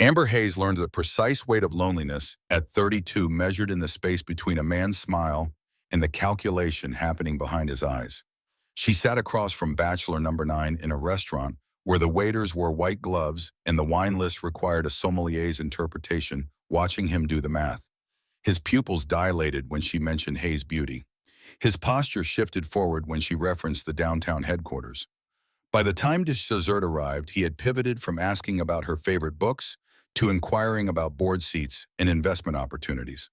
Amber Hayes learned the precise weight of loneliness at 32, measured in the space between a man's smile and the calculation happening behind his eyes. She sat across from Bachelor number 9 in a restaurant where the waiters wore white gloves and the wine list required a sommelier's interpretation, watching him do the math. His pupils dilated when she mentioned Hayes' beauty. His posture shifted forward when she referenced the downtown headquarters. By the time dessert arrived, he had pivoted from asking about her favorite books to inquiring about board seats and investment opportunities.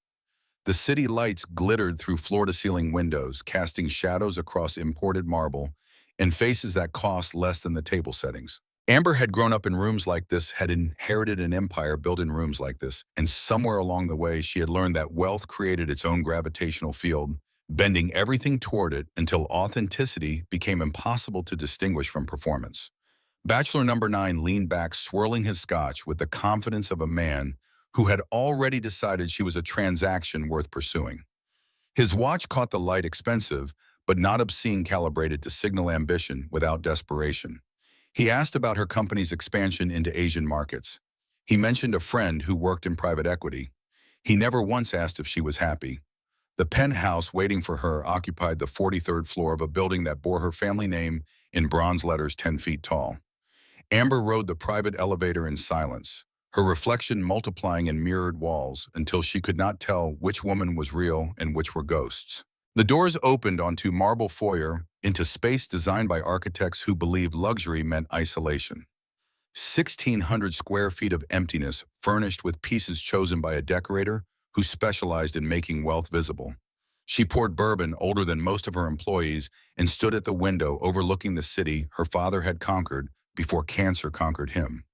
The city lights glittered through floor-to-ceiling windows, casting shadows across imported marble and faces that cost less than the table settings. Amber had grown up in rooms like this, had inherited an empire built in rooms like this, and somewhere along the way she had learned that wealth created its own gravitational field, bending everything toward it until authenticity became impossible to distinguish from performance. Bachelor number 9 leaned back, swirling his scotch with the confidence of a man who had already decided she was a transaction worth pursuing. His watch caught the light, expensive, but not obscene, calibrated to signal ambition without desperation. He asked about her company's expansion into Asian markets. He mentioned a friend who worked in private equity. He never once asked if she was happy. The penthouse waiting for her occupied the 43rd floor of a building that bore her family name in bronze letters 10 feet tall. Amber rode the private elevator in silence, her reflection multiplying in mirrored walls until she could not tell which woman was real and which were ghosts. The doors opened onto marble foyer into space designed by architects who believed luxury meant isolation. 1,600 square feet of emptiness furnished with pieces chosen by a decorator who specialized in making wealth visible. She poured bourbon older than most of her employees and stood at the window overlooking the city her father had conquered before cancer conquered him.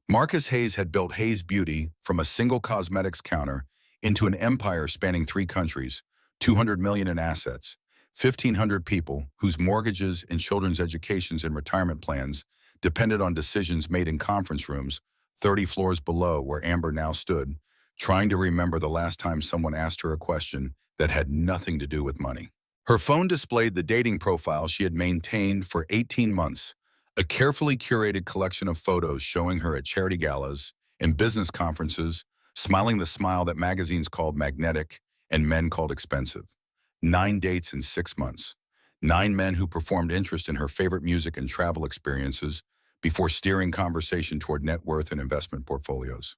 Marcus Hayes had built Hayes Beauty from a single cosmetics counter into an empire spanning 3 countries, 200 million in assets, 1,500 people whose mortgages and children's educations and retirement plans depended on decisions made in conference rooms 30 floors below where Amber now stood, trying to remember the last time someone asked her a question that had nothing to do with money. Her phone displayed the dating profile she had maintained for 18 months, a carefully curated collection of photos showing her at charity galas and business conferences, smiling the smile that magazines called magnetic and men called expensive. 9 dates in 6 months. 9 men who performed interest in her favorite music and travel experiences before steering conversation toward net worth and investment portfolios.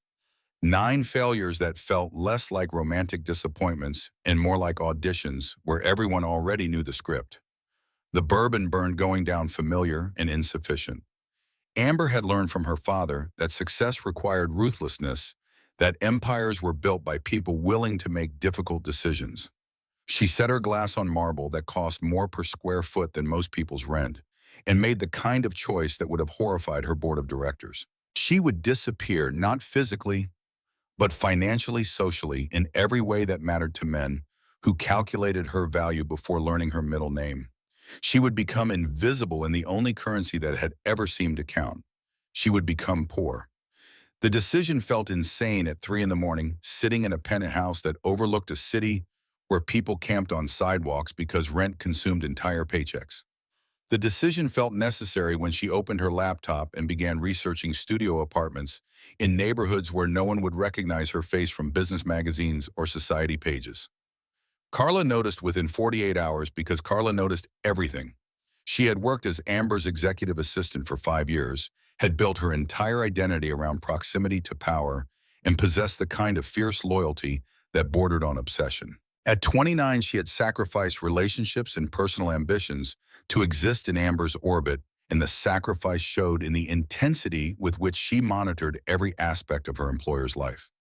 9 failures that felt less like romantic disappointments and more like auditions where everyone already knew the script. The bourbon burned going down familiar and insufficient. Amber had learned from her father that success required ruthlessness, that empires were built by people willing to make difficult decisions. She set her glass on marble that cost more per square foot than most people's rent, and made the kind of choice that would have horrified her board of directors. She would disappear, not physically, but financially, socially, in every way that mattered to men who calculated her value before learning her middle name. She would become invisible in the only currency that had ever seemed to count. She would become poor. The decision felt insane at 3 in the morning, sitting in a penthouse that overlooked a city where people camped on sidewalks because rent consumed entire paychecks. The decision felt necessary when she opened her laptop and began researching studio apartments in neighborhoods where no one would recognize her face from business magazines or society pages. Carla noticed within 48 hours because Carla noticed everything. She had worked as Amber's executive assistant for 5 years, had built her entire identity around proximity to power, and possessed the kind of fierce loyalty that bordered on obsession. At 29, she had sacrificed relationships and personal ambitions to exist in Amber's orbit, and the sacrifice showed in the intensity with which she monitored every aspect of her employer's life.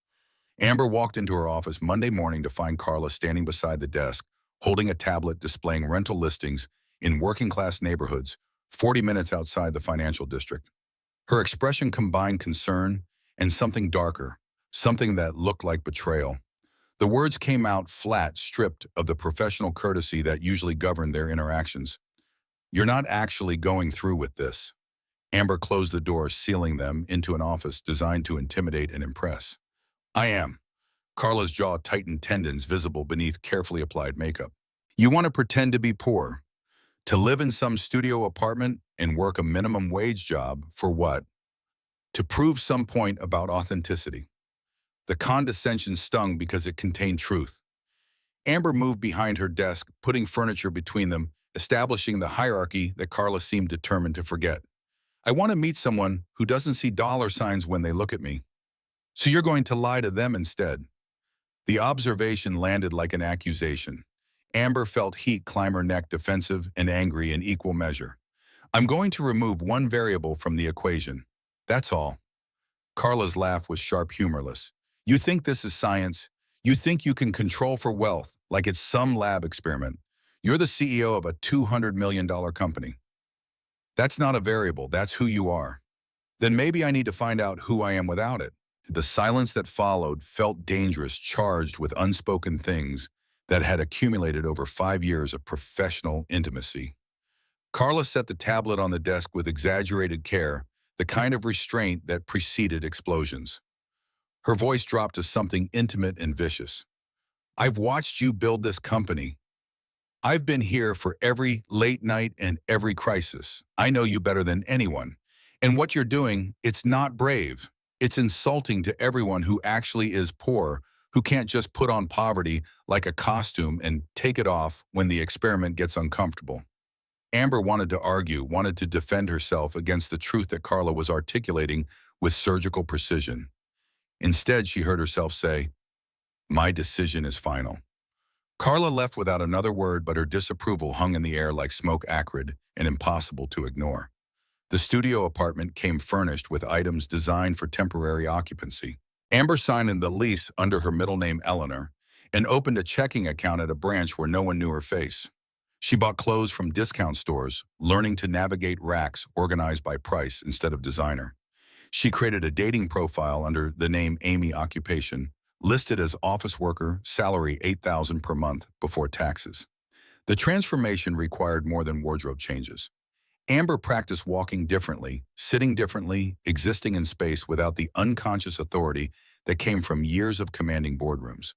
Amber walked into her office Monday morning to find Carla standing beside the desk, holding a tablet displaying rental listings in working-class neighborhoods 40 minutes outside the financial district. Her expression combined concern and something darker, something that looked like betrayal. The words came out flat, stripped of the professional courtesy that usually governed their interactions. "You're not actually going through with this." Amber closed the doors, sealing them into an office designed to intimidate and impress. "I am." Carla's jaw tightened, tendons visible beneath carefully applied makeup. "You want to pretend to be poor? To live in some studio apartment and work a minimum wage job for what? to prove some point about authenticity. The condescension stung because it contained truth. Amber moved behind her desk, putting furniture between them, establishing the hierarchy that Carla seemed determined to forget. I want to meet someone who doesn't see dollar signs when they look at me. So you're going to lie to them instead. The observation landed like an accusation. Amber felt heat climb her neck, defensive and angry in equal measure. I'm going to remove one variable from the equation. That's all. Carla's laugh was sharp, humorless. You think this is science? You think you can control for wealth like it's some lab experiment? You're the CEO of a $200 million company. That's not a variable, that's who you are. Then maybe I need to find out who I am without it. The silence that followed felt dangerous, charged with unspoken things that had accumulated over 5 years of professional intimacy. Carla set the tablet on the desk with exaggerated care, the kind of restraint that preceded explosions. Her voice dropped to something intimate and vicious. I've watched you build this company. I've been here for every late night and every crisis. I know you better than anyone. And what you're doing, it's not brave. It's insulting to everyone who actually is poor, who can't just put on poverty like a costume and take it off when the experiment gets uncomfortable. Amber wanted to argue, wanted to defend herself against the truth that Carla was articulating with surgical precision. Instead, she heard herself say, "My decision is final." Carla left without another word, but her disapproval hung in the air like smoke, acrid and impossible to ignore. The studio apartment came furnished with items designed for temporary occupancy. Amber signed in the lease under her middle name Eleanor and opened a checking account at a branch where no one knew her face. She bought clothes from discount stores, learning to navigate racks organized by price instead of designer. She created a dating profile under the name Amy Occupation, listed as office worker, salary $8,000 per month before taxes. The transformation required more than wardrobe changes. Amber practiced walking differently, sitting differently, existing in space without the unconscious authority that came from years of commanding boardrooms.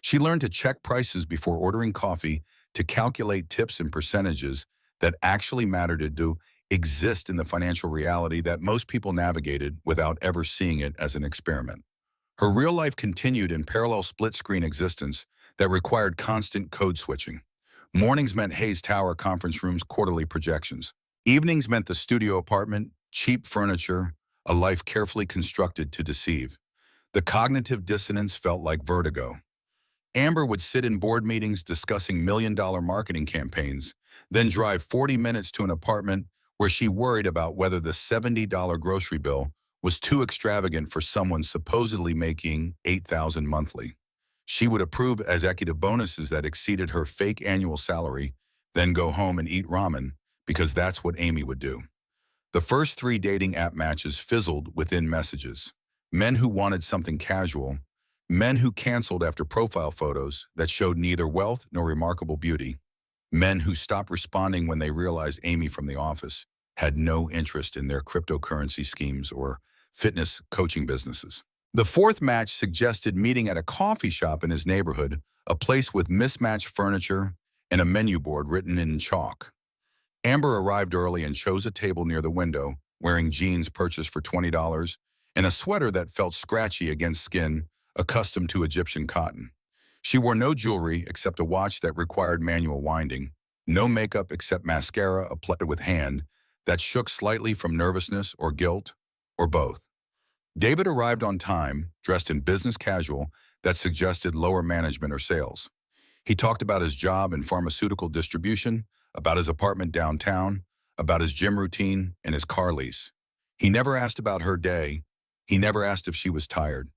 She learned to check prices before ordering coffee, to calculate tips and percentages that actually mattered, to exist in the financial reality that most people navigated without ever seeing it as an experiment. Her real life continued in parallel split-screen existence that required constant code switching. Mornings meant Hayes Tower conference rooms, quarterly projections. Evenings meant the studio apartment, cheap furniture, a life carefully constructed to deceive. The cognitive dissonance felt like vertigo. Amber would sit in board meetings discussing million-dollar marketing campaigns, then drive 40 minutes to an apartment where she worried about whether the $70 grocery bill was too extravagant for someone supposedly making $8,000 monthly. She would approve executive bonuses that exceeded her fake annual salary, then go home and eat ramen, because that's what Amy would do. The first 3 dating app matches fizzled within messages. Men who wanted something casual, men who canceled after profile photos that showed neither wealth nor remarkable beauty, men who stopped responding when they realized Amy from the office had no interest in their cryptocurrency schemes or fitness coaching businesses. The 4th match suggested meeting at a coffee shop in his neighborhood, a place with mismatched furniture and a menu board written in chalk. Amber arrived early and chose a table near the window, wearing jeans purchased for $20 and a sweater that felt scratchy against skin accustomed to Egyptian cotton. She wore no jewelry except a watch that required manual winding, no makeup except mascara applied with hand that shook slightly from nervousness or guilt, or both. David arrived on time, dressed in business casual that suggested lower management or sales. He talked about his job in pharmaceutical distribution, about his apartment downtown, about his gym routine and his car lease. He never asked about her day. He never asked if she was tired.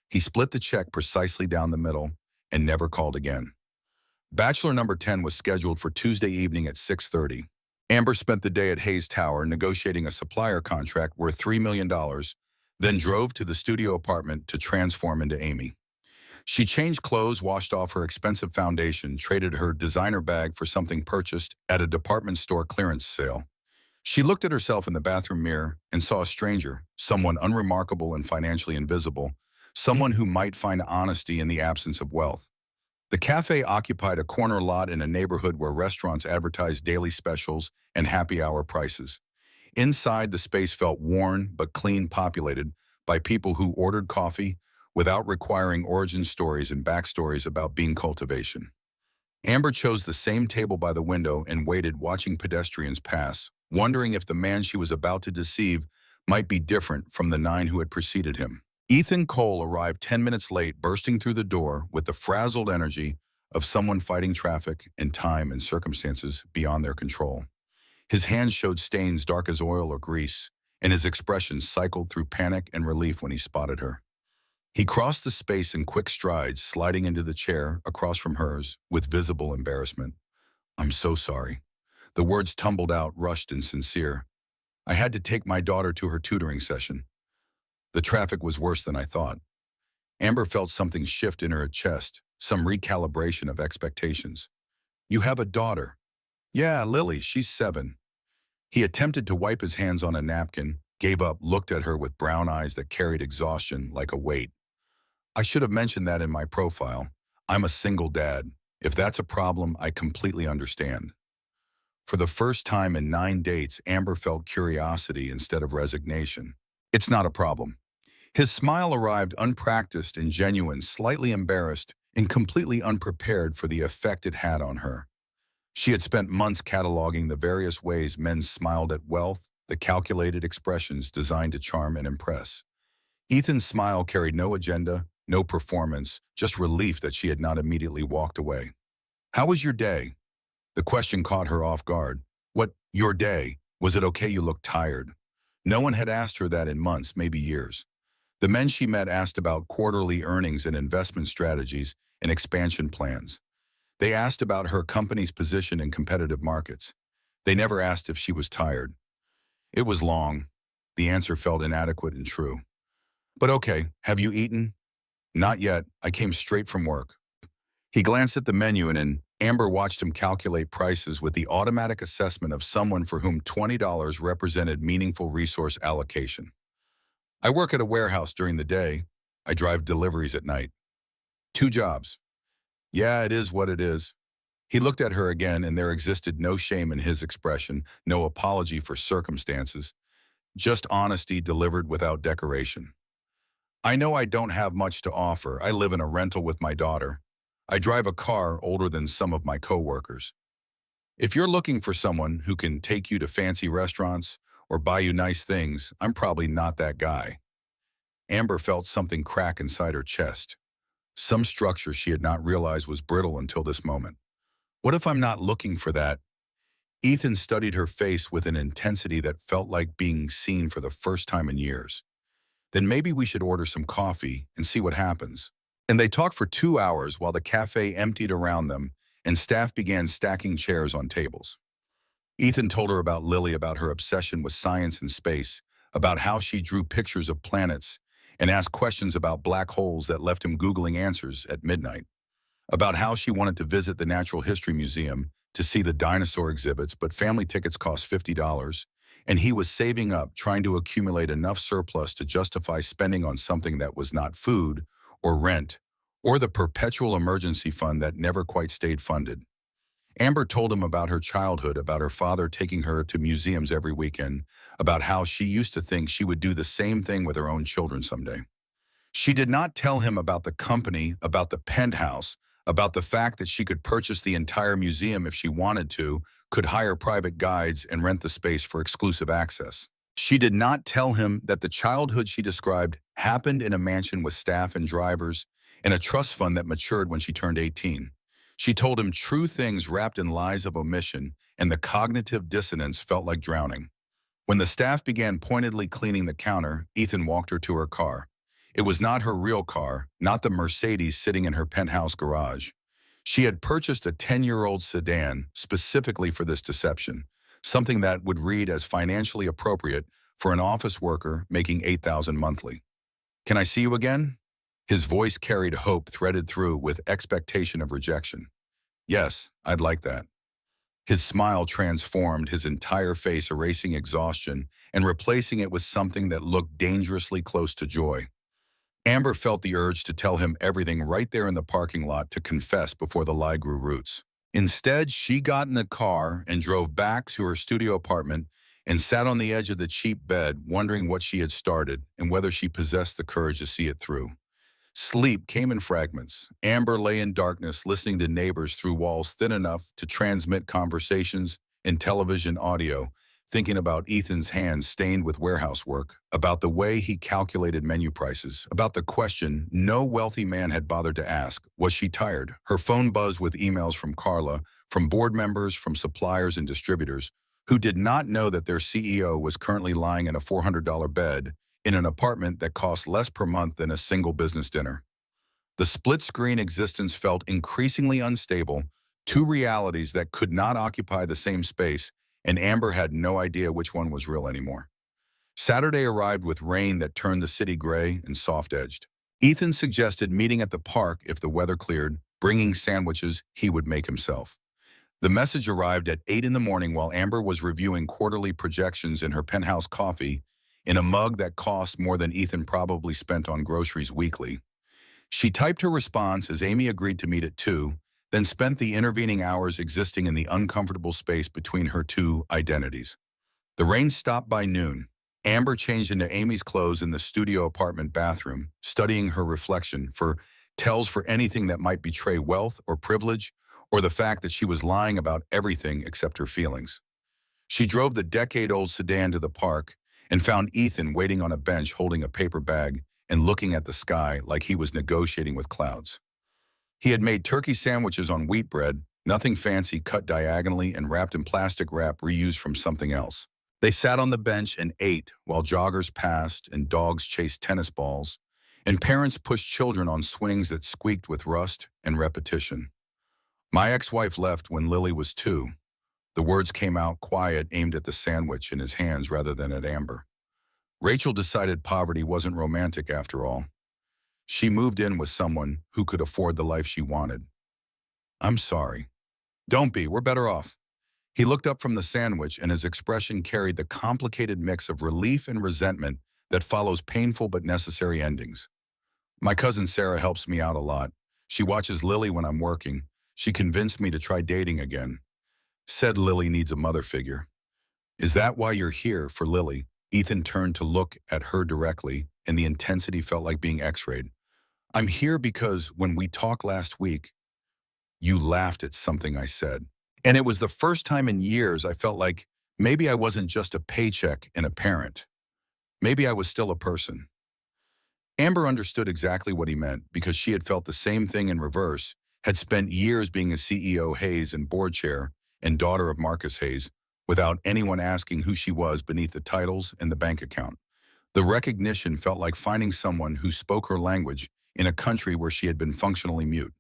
He split the check precisely down the middle and never called again. Bachelor number 10 was scheduled for Tuesday evening at 6:30. Amber spent the day at Hayes Tower negotiating a supplier contract worth $3 million, then drove to the studio apartment to transform into Amy. She changed clothes, washed off her expensive foundation, traded her designer bag for something purchased at a department store clearance sale. She looked at herself in the bathroom mirror and saw a stranger, someone unremarkable and financially invisible, someone who might find honesty in the absence of wealth. The cafe occupied a corner lot in a neighborhood where restaurants advertised daily specials and happy hour prices. Inside, the space felt worn but clean, populated by people who ordered coffee without requiring origin stories and backstories about bean cultivation. Amber chose the same table by the window and waited, watching pedestrians pass, wondering if the man she was about to deceive might be different from the 9 who had preceded him. Ethan Cole arrived 10 minutes late, bursting through the door with the frazzled energy of someone fighting traffic in time and circumstances beyond their control. His hands showed stains dark as oil or grease, and his expression cycled through panic and relief when he spotted her. He crossed the space in quick strides, sliding into the chair across from hers with visible embarrassment. "I'm so sorry." The words tumbled out, rushed and sincere. "I had to take my daughter to her tutoring session. The traffic was worse than I thought." Amber felt something shift in her chest, some recalibration of expectations. "You have a daughter?" "Yeah, Lily, she's 7. He attempted to wipe his hands on a napkin, gave up, looked at her with brown eyes that carried exhaustion like a weight. "I should have mentioned that in my profile. I'm a single dad. If that's a problem, I completely understand." For the first time in 9 dates, Amber felt curiosity instead of resignation. "It's not a problem." His smile arrived unpracticed and genuine, slightly embarrassed and completely unprepared for the effect it had on her. She had spent months cataloging the various ways men smiled at wealth, the calculated expressions designed to charm and impress. Ethan's smile carried no agenda, no performance, just relief that she had not immediately walked away. "How was your day?" The question caught her off guard. "What, your day? Was it okay? You looked tired." No one had asked her that in months, maybe years. The men she met asked about quarterly earnings and investment strategies and expansion plans. They asked about her company's position in competitive markets. They never asked if she was tired. It was long. The answer felt inadequate and true. "But okay, have you eaten?" "Not yet. I came straight from work." He glanced at the menu and Amber watched him calculate prices with the automatic assessment of someone for whom $20 represented meaningful resource allocation. "I work at a warehouse during the day. I drive deliveries at night." "2 jobs." "Yeah, it is what it is." He looked at her again, and there existed no shame in his expression, no apology for circumstances, just honesty delivered without decoration. "I know I don't have much to offer. I live in a rental with my daughter. I drive a car older than some of my coworkers. If you're looking for someone who can take you to fancy restaurants or buy you nice things, I'm probably not that guy." Amber felt something crack inside her chest, some structure she had not realized was brittle until this moment. "What if I'm not looking for that?" Ethan studied her face with an intensity that felt like being seen for the first time in years. "Then maybe we should order some coffee and see what happens." And they talked for 2 hours while the cafe emptied around them and staff began stacking chairs on tables. Ethan told her about Lily, about her obsession with science and space, about how she drew pictures of planets and asked questions about black holes that left him Googling answers at midnight, about how she wanted to visit the Natural History Museum to see the dinosaur exhibits, but family tickets cost $50, and he was saving up, trying to accumulate enough surplus to justify spending on something that was not food or rent or the perpetual emergency fund that never quite stayed funded. Amber told him about her childhood, about her father taking her to museums every weekend, about how she used to think she would do the same thing with her own children someday. She did not tell him about the company, about the penthouse, about the fact that she could purchase the entire museum if she wanted to, could hire private guides and rent the space for exclusive access. She did not tell him that the childhood she described happened in a mansion with staff and drivers and a trust fund that matured when she turned 18. She told him true things wrapped in lies of omission, and the cognitive dissonance felt like drowning. When the staff began pointedly cleaning the counter, Ethan walked her to her car. It was not her real car, not the Mercedes sitting in her penthouse garage. She had purchased a 10-year-old sedan specifically for this deception, something that would read as financially appropriate for an office worker making $8,000 monthly. "Can I see you again?" His voice carried hope threaded through with expectation of rejection. "Yes, I'd like that." His smile transformed, his entire face erasing exhaustion and replacing it with something that looked dangerously close to joy. Amber felt the urge to tell him everything right there in the parking lot, to confess before the lie grew roots. Instead, she got in the car and drove back to her studio apartment and sat on the edge of the cheap bed, wondering what she had started and whether she possessed the courage to see it through. Sleep came in fragments. Amber lay in darkness, listening to neighbors through walls thin enough to transmit conversations and television audio, thinking about Ethan's hands stained with warehouse work, about the way he calculated menu prices, about the question no wealthy man had bothered to ask, was she tired? Her phone buzzed with emails from Carla, from board members, from suppliers and distributors, who did not know that their CEO was currently lying in a $400 bed in an apartment that cost less per month than a single business dinner. The split-screen existence felt increasingly unstable, two realities that could not occupy the same space, and Amber had no idea which one was real anymore. Saturday arrived with rain that turned the city gray and soft-edged. Ethan suggested meeting at the park if the weather cleared, bringing sandwiches he would make himself. The message arrived at 8 in the morning while Amber was reviewing quarterly projections in her penthouse coffee in a mug that cost more than Ethan probably spent on groceries weekly. She typed her response as Amy agreed to meet at 2, then spent the intervening hours existing in the uncomfortable space between her two identities. The rain stopped by noon. Amber changed into Amy's clothes in the studio apartment bathroom, studying her reflection for tells for anything that might betray wealth or privilege, or the fact that she was lying about everything except her feelings. She drove the decade-old sedan to the park and found Ethan waiting on a bench holding a paper bag and looking at the sky like he was negotiating with clouds. He had made turkey sandwiches on wheat bread, nothing fancy, cut diagonally and wrapped in plastic wrap reused from something else. They sat on the bench and ate while joggers passed and dogs chased tennis balls, and parents pushed children on swings that squeaked with rust and repetition. My ex-wife left when Lily was 2. The words came out quiet, aimed at the sandwich in his hands rather than at Amber. Rachel decided poverty wasn't romantic after all. She moved in with someone who could afford the life she wanted. I'm sorry. Don't be, we're better off. He looked up from the sandwich and his expression carried the complicated mix of relief and resentment that follows painful but necessary endings. My cousin Sarah helps me out a lot. She watches Lily when I'm working. She convinced me to try dating again. Said Lily needs a mother figure. Is that why you're here, for Lily? Ethan turned to look at her directly, and the intensity felt like being x-rayed. I'm here because when we talked last week, you laughed at something I said. And it was the first time in years I felt like maybe I wasn't just a paycheck and a parent. Maybe I was still a person. Amber understood exactly what he meant because she had felt the same thing in reverse, had spent years being a CEO Hayes and board chair, and daughter of Marcus Hayes, without anyone asking who she was beneath the titles and the bank account. The recognition felt like finding someone who spoke her language in a country where she had been functionally mute.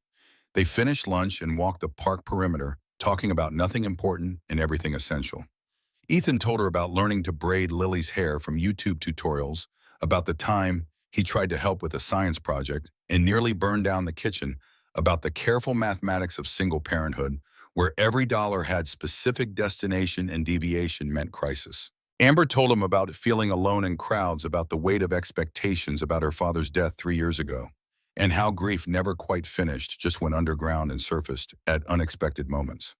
They finished lunch and walked the park perimeter, talking about nothing important and everything essential. Ethan told her about learning to braid Lily's hair from YouTube tutorials, about the time he tried to help with a science project and nearly burned down the kitchen, about the careful mathematics of single parenthood, where every dollar had specific destination and deviation meant crisis. Amber told him about feeling alone in crowds, about the weight of expectations about her father's death 3 years ago, and how grief never quite finished, just went underground and surfaced at unexpected moments.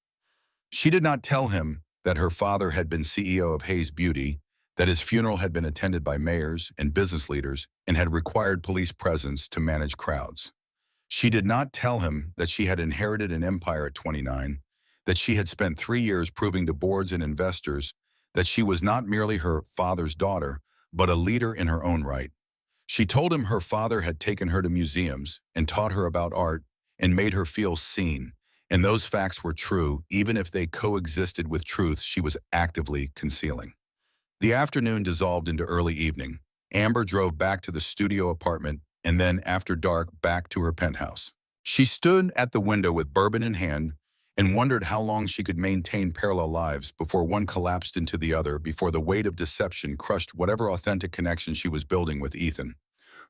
She did not tell him that her father had been CEO of Hayes Beauty, that his funeral had been attended by mayors and business leaders and had required police presence to manage crowds. She did not tell him that she had inherited an empire at 29, that she had spent 3 years proving to boards and investors that she was not merely her father's daughter, but a leader in her own right. She told him her father had taken her to museums and taught her about art and made her feel seen, and those facts were true even if they coexisted with truths she was actively concealing. The afternoon dissolved into early evening. Amber drove back to the studio apartment and then, after dark, back to her penthouse. She stood at the window with bourbon in hand and wondered how long she could maintain parallel lives before one collapsed into the other, before the weight of deception crushed whatever authentic connection she was building with Ethan.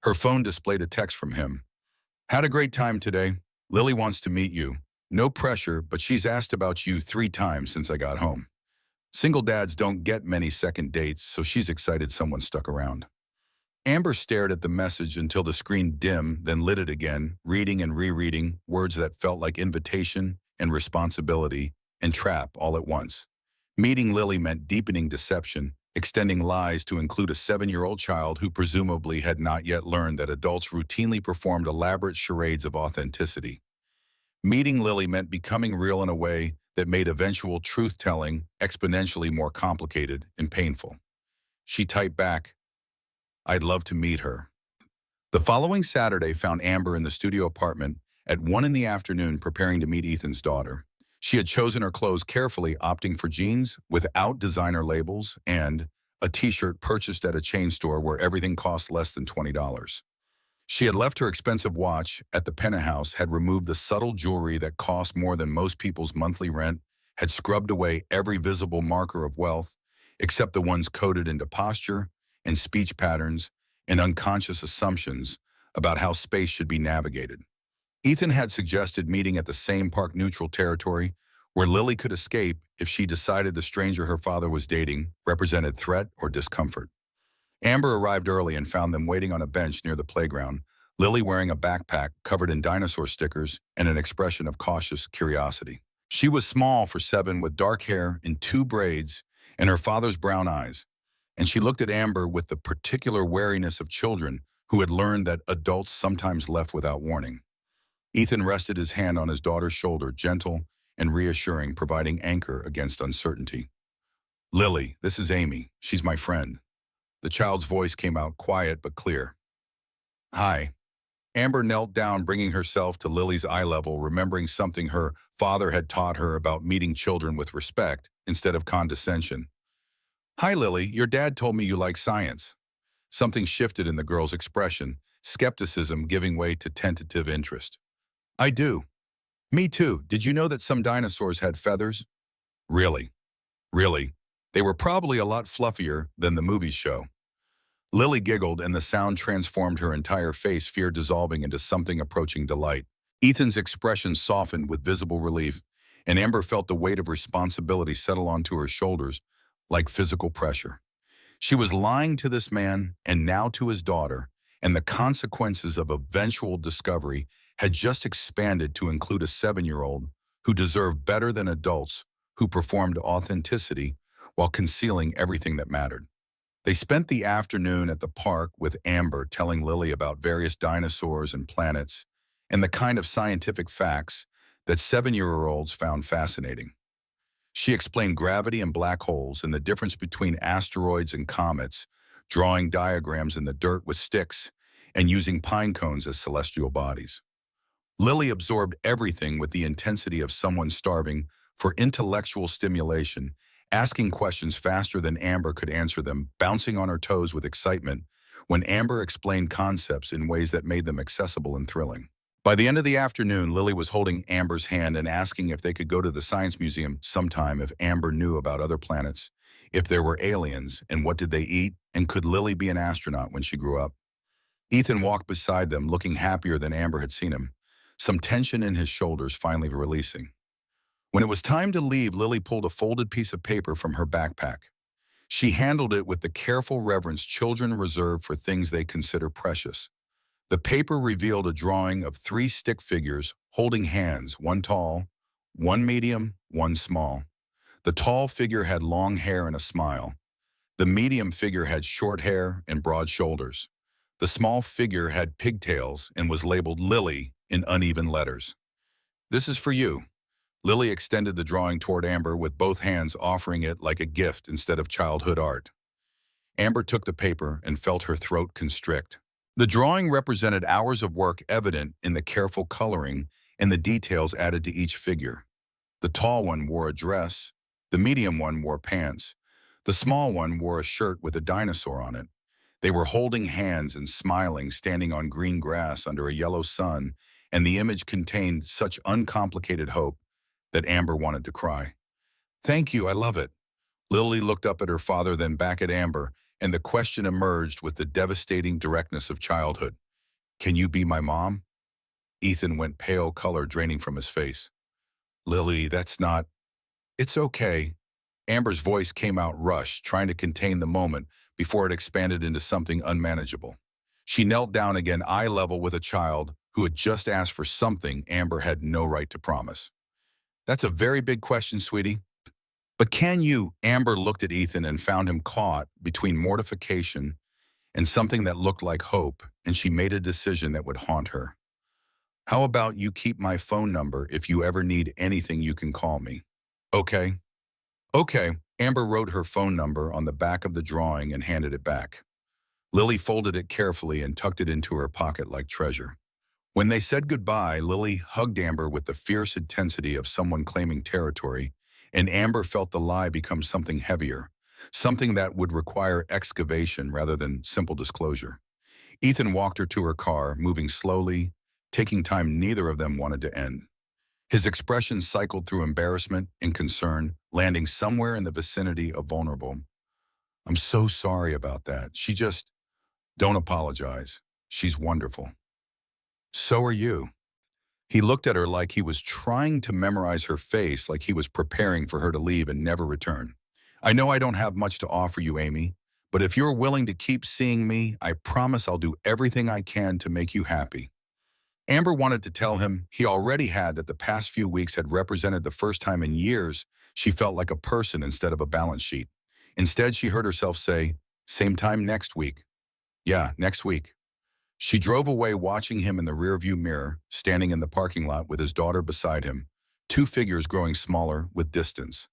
Her phone displayed a text from him. Had a great time today. Lily wants to meet you. No pressure, but she's asked about you 3 times since I got home. Single dads don't get many second dates, so she's excited someone stuck around. Amber stared at the message until the screen dimmed, then lit it again, reading and rereading, words that felt like invitation and responsibility and trap all at once. Meeting Lily meant deepening deception, extending lies to include a 7-year-old child who presumably had not yet learned that adults routinely performed elaborate charades of authenticity. Meeting Lily meant becoming real in a way that made eventual truth-telling exponentially more complicated and painful. She typed back, "I'd love to meet her." The following Saturday found Amber in the studio apartment at 1 in the afternoon preparing to meet Ethan's daughter. She had chosen her clothes carefully, opting for jeans without designer labels and a t-shirt purchased at a chain store where everything cost less than $20. She had left her expensive watch at the penthouse, had removed the subtle jewelry that cost more than most people's monthly rent, had scrubbed away every visible marker of wealth, except the ones coded into posture and speech patterns and unconscious assumptions about how space should be navigated. Ethan had suggested meeting at the same park-neutral territory where Lily could escape if she decided the stranger her father was dating represented threat or discomfort. Amber arrived early and found them waiting on a bench near the playground, Lily wearing a backpack covered in dinosaur stickers and an expression of cautious curiosity. She was small for 7 with dark hair in 2 braids and her father's brown eyes, and she looked at Amber with the particular wariness of children who had learned that adults sometimes left without warning. Ethan rested his hand on his daughter's shoulder, gentle and reassuring, providing anchor against uncertainty. "Lily, this is Amy. She's my friend." The child's voice came out quiet but clear. "Hi." Amber knelt down, bringing herself to Lily's eye level, remembering something her father had taught her about meeting children with respect instead of condescension. "Hi, Lily. Your dad told me you like science." Something shifted in the girl's expression, skepticism giving way to tentative interest. "I do." "Me too. Did you know that some dinosaurs had feathers?" "Really? Really? They were probably a lot fluffier than the movies show." Lily giggled, and the sound transformed her entire face, fear dissolving into something approaching delight. Ethan's expression softened with visible relief, and Amber felt the weight of responsibility settle onto her shoulders like physical pressure. She was lying to this man and now to his daughter, and the consequences of eventual discovery had just expanded to include a 7-year-old who deserved better than adults who performed authenticity while concealing everything that mattered. They spent the afternoon at the park with Amber telling Lily about various dinosaurs and planets and the kind of scientific facts that 7-year-olds found fascinating. She explained gravity and black holes and the difference between asteroids and comets, drawing diagrams in the dirt with sticks and using pine cones as celestial bodies. Lily absorbed everything with the intensity of someone starving for intellectual stimulation, asking questions faster than Amber could answer them, bouncing on her toes with excitement when Amber explained concepts in ways that made them accessible and thrilling. By the end of the afternoon, Lily was holding Amber's hand and asking if they could go to the Science Museum sometime, if Amber knew about other planets, if there were aliens, and what did they eat, and could Lily be an astronaut when she grew up. Ethan walked beside them, looking happier than Amber had seen him, some tension in his shoulders finally releasing. When it was time to leave, Lily pulled a folded piece of paper from her backpack. She handled it with the careful reverence children reserve for things they consider precious. The paper revealed a drawing of 3 stick figures holding hands, one tall, one medium, one small. The tall figure had long hair and a smile. The medium figure had short hair and broad shoulders. The small figure had pigtails and was labeled Lily in uneven letters. "This is for you." Lily extended the drawing toward Amber with both hands, offering it like a gift instead of childhood art. Amber took the paper and felt her throat constrict. The drawing represented hours of work, evident in the careful coloring and the details added to each figure. The tall one wore a dress, the medium one wore pants, the small one wore a shirt with a dinosaur on it. They were holding hands and smiling, standing on green grass under a yellow sun, and the image contained such uncomplicated hope that Amber wanted to cry. "Thank you, I love it." Lily looked up at her father, then back at Amber, and the question emerged with the devastating directness of childhood. "Can you be my mom?" Ethan went pale, color draining from his face. "Lily, that's not—" "It's okay." Amber's voice came out rushed, trying to contain the moment before it expanded into something unmanageable. She knelt down again, eye level with a child who had just asked for something Amber had no right to promise. "That's a very big question, sweetie. But can you? Amber looked at Ethan and found him caught between mortification and something that looked like hope, and she made a decision that would haunt her. How about you keep my phone number? If you ever need anything, you can call me. Okay? Okay. Amber wrote her phone number on the back of the drawing and handed it back. Lily folded it carefully and tucked it into her pocket like treasure. When they said goodbye, Lily hugged Amber with the fierce intensity of someone claiming territory, and Amber felt the lie become something heavier, something that would require excavation rather than simple disclosure. Ethan walked her to her car, moving slowly, taking time neither of them wanted to end. His expression cycled through embarrassment and concern, landing somewhere in the vicinity of vulnerable. I'm so sorry about that. Don't apologize. She's wonderful. So are you. He looked at her like he was trying to memorize her face, like he was preparing for her to leave and never return. I know I don't have much to offer you, Amy, but if you're willing to keep seeing me, I promise I'll do everything I can to make you happy. Amber wanted to tell him he already had that the past few weeks had represented the first time in years she felt like a person instead of a balance sheet. Instead, she heard herself say, same time next week. Yeah, next week. She drove away watching him in the rearview mirror, standing in the parking lot with his daughter beside him, two figures growing smaller with distance.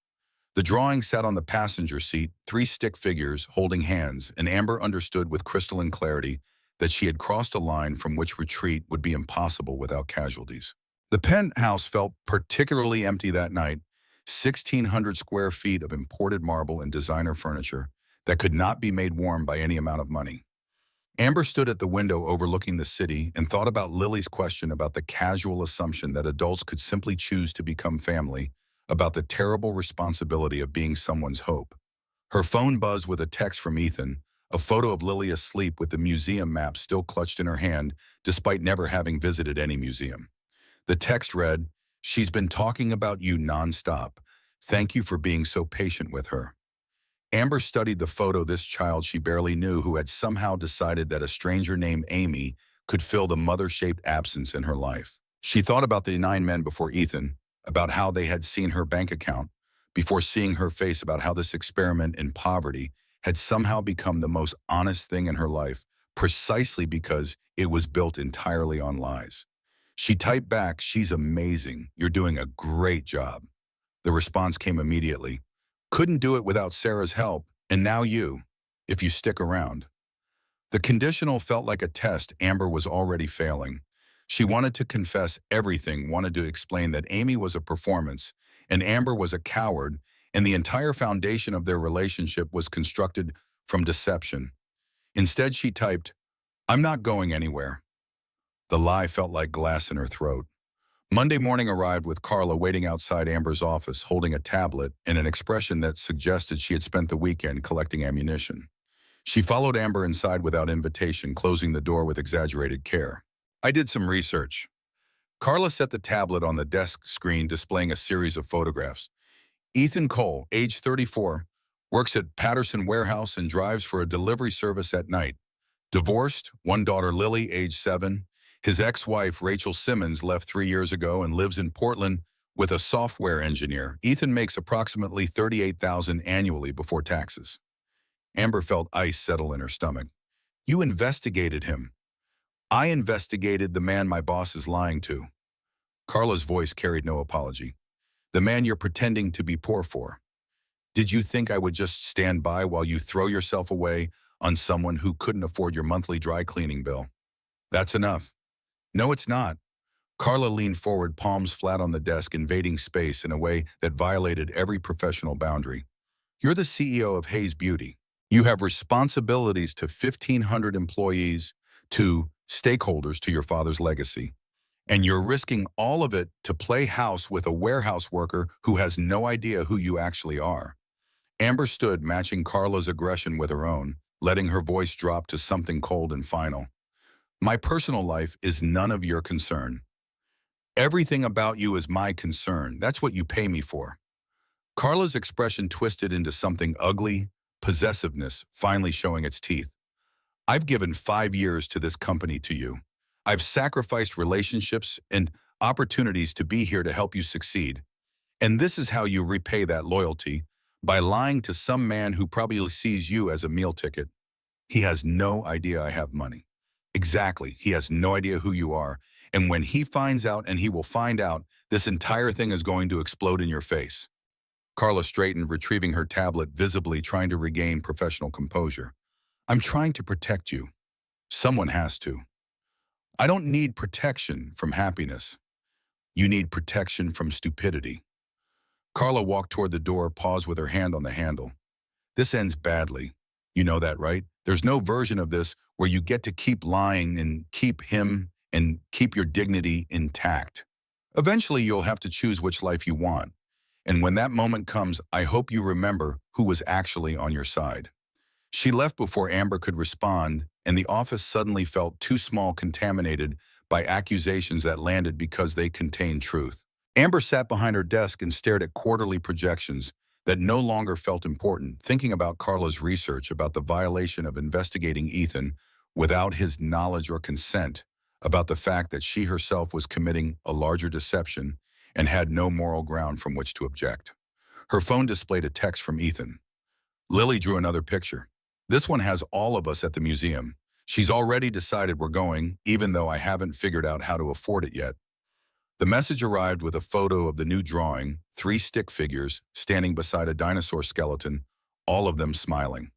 The drawing sat on the passenger seat, three stick figures holding hands, and Amber understood with crystalline clarity that she had crossed a line from which retreat would be impossible without casualties. The penthouse felt particularly empty that night, 1,600 square feet of imported marble and designer furniture that could not be made warm by any amount of money. Amber stood at the window overlooking the city and thought about Lily's question about the casual assumption that adults could simply choose to become family, about the terrible responsibility of being someone's hope. Her phone buzzed with a text from Ethan, a photo of Lily asleep with the museum map still clutched in her hand, despite never having visited any museum. The text read, "She's been talking about you nonstop. Thank you for being so patient with her." Amber studied the photo this child she barely knew who had somehow decided that a stranger named Amy could fill the mother-shaped absence in her life. She thought about the 9 men before Ethan, about how they had seen her bank account, before seeing her face, about how this experiment in poverty had somehow become the most honest thing in her life, precisely because it was built entirely on lies. She typed back, "She's amazing. You're doing a great job." The response came immediately. "Couldn't do it without Sarah's help, and now you, if you stick around." The conditional felt like a test Amber was already failing. She wanted to confess everything, wanted to explain that Amy was a performance, and Amber was a coward, and the entire foundation of their relationship was constructed from deception. Instead, she typed, "I'm not going anywhere." The lie felt like glass in her throat. Monday morning arrived with Carla waiting outside Amber's office, holding a tablet and an expression that suggested she had spent the weekend collecting ammunition. She followed Amber inside without invitation, closing the door with exaggerated care. "I did some research." Carla set the tablet on the desk screen, displaying a series of photographs. Ethan Cole, age 34, works at Patterson Warehouse and drives for a delivery service at night. Divorced, one daughter Lily, age 7. His ex-wife, Rachel Simmons, left 3 years ago and lives in Portland with a software engineer. Ethan makes approximately $38,000 annually before taxes. Amber felt ice settle in her stomach. "You investigated him." "I investigated the man my boss is lying to." Carla's voice carried no apology. "The man you're pretending to be poor for. Did you think I would just stand by while you throw yourself away on someone who couldn't afford your monthly dry cleaning bill? That's enough." "No, it's not." Carla leaned forward, palms flat on the desk, invading space in a way that violated every professional boundary. "You're the CEO of Hayes Beauty. You have responsibilities to 1,500 employees, to stakeholders, to your father's legacy. And you're risking all of it to play house with a warehouse worker who has no idea who you actually are." Amber stood, matching Carla's aggression with her own, letting her voice drop to something cold and final. "My personal life is none of your concern. Everything about you is my concern. That's what you pay me for." Carla's expression twisted into something ugly, possessiveness finally showing its teeth. "I've given 5 years to this company, to you. I've sacrificed relationships and opportunities to be here to help you succeed. And this is how you repay that loyalty, By lying to some man who probably sees you as a meal ticket. He has no idea I have money. Exactly. He has no idea who you are. And when he finds out, and he will find out, this entire thing is going to explode in your face. Carla straightened, retrieving her tablet, visibly trying to regain professional composure. I'm trying to protect you. Someone has to. I don't need protection from happiness. You need protection from stupidity. Carla walked toward the door, paused with her hand on the handle. This ends badly. You know that, right? There's no version of this where you get to keep lying and keep him and keep your dignity intact. Eventually, you'll have to choose which life you want. And when that moment comes, I hope you remember who was actually on your side. She left before Amber could respond, and the office suddenly felt too small, contaminated by accusations that landed because they contained truth. Amber sat behind her desk and stared at quarterly projections that no longer felt important, thinking about Carla's research about the violation of investigating Ethan without his knowledge or consent, about the fact that she herself was committing a larger deception and had no moral ground from which to object. Her phone displayed a text from Ethan. Lily drew another picture. This one has all of us at the museum. She's already decided we're going, even though I haven't figured out how to afford it yet. The message arrived with a photo of the new drawing, 3 stick figures standing beside a dinosaur skeleton, all of them smiling.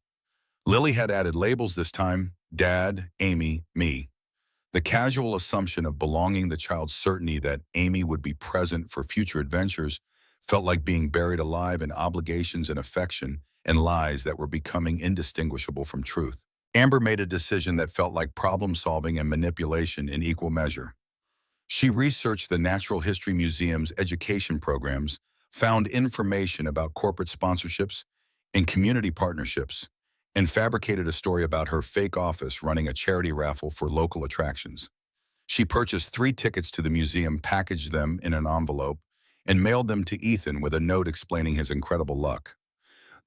Lily had added labels this time: Dad, Amy, me. The casual assumption of belonging, the child's certainty that Amy would be present for future adventures, felt like being buried alive in obligations and affection and lies that were becoming indistinguishable from truth. Amber made a decision that felt like problem-solving and manipulation in equal measure. She researched the Natural History Museum's education programs, found information about corporate sponsorships and community partnerships, and fabricated a story about her fake office running a charity raffle for local attractions. She purchased 3 tickets to the museum, packaged them in an envelope, and mailed them to Ethan with a note explaining his incredible luck.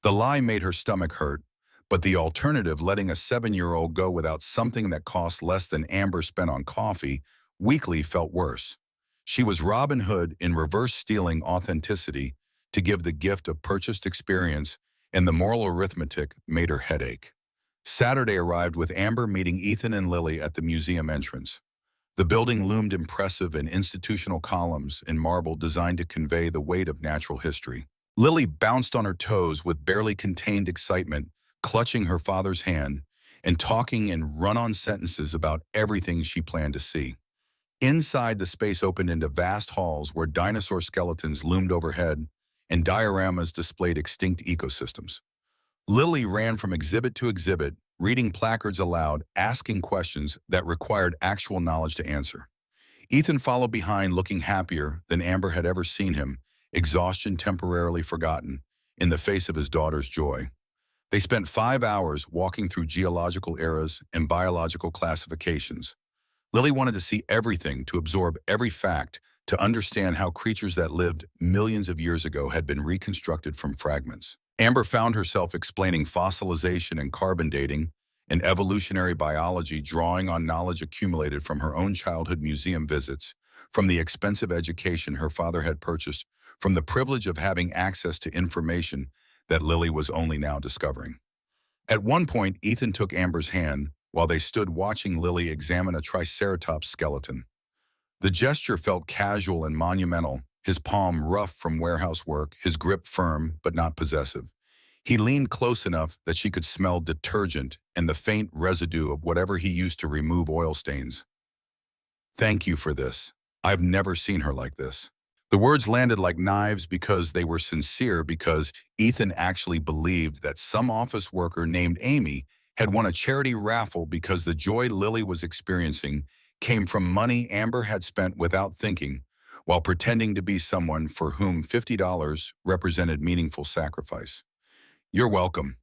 The lie made her stomach hurt, but the alternative, letting a 7-year-old go without something that cost less than Amber spent on coffee weekly, felt worse. She was Robin Hood in reverse, stealing authenticity to give the gift of purchased experience, and the moral arithmetic made her headache. Saturday arrived with Amber meeting Ethan and Lily at the museum entrance. The building loomed impressive in institutional columns in marble designed to convey the weight of natural history. Lily bounced on her toes with barely contained excitement, clutching her father's hand and talking in run-on sentences about everything she planned to see. Inside, the space opened into vast halls where dinosaur skeletons loomed overhead and dioramas displayed extinct ecosystems. Lily ran from exhibit to exhibit, reading placards aloud, asking questions that required actual knowledge to answer. Ethan followed behind, looking happier than Amber had ever seen him, exhaustion temporarily forgotten in the face of his daughter's joy. They spent 5 hours walking through geological eras and biological classifications. Lily wanted to see everything, to absorb every fact, to understand how creatures that lived millions of years ago had been reconstructed from fragments. Amber found herself explaining fossilization and carbon dating and evolutionary biology, drawing on knowledge accumulated from her own childhood museum visits, from the expensive education her father had purchased, from the privilege of having access to information that Lily was only now discovering. At one point, Ethan took Amber's hand while they stood watching Lily examine a triceratops skeleton. The gesture felt casual and monumental, his palm rough from warehouse work, his grip firm but not possessive. He leaned close enough that she could smell detergent and the faint residue of whatever he used to remove oil stains. "Thank you for this. I've never seen her like this." The words landed like knives because they were sincere, because Ethan actually believed that some office worker named Amy had won a charity raffle, because the joy Lily was experiencing came from money Amber had spent without thinking, while pretending to be someone for whom $50 represented meaningful sacrifice. "You're welcome."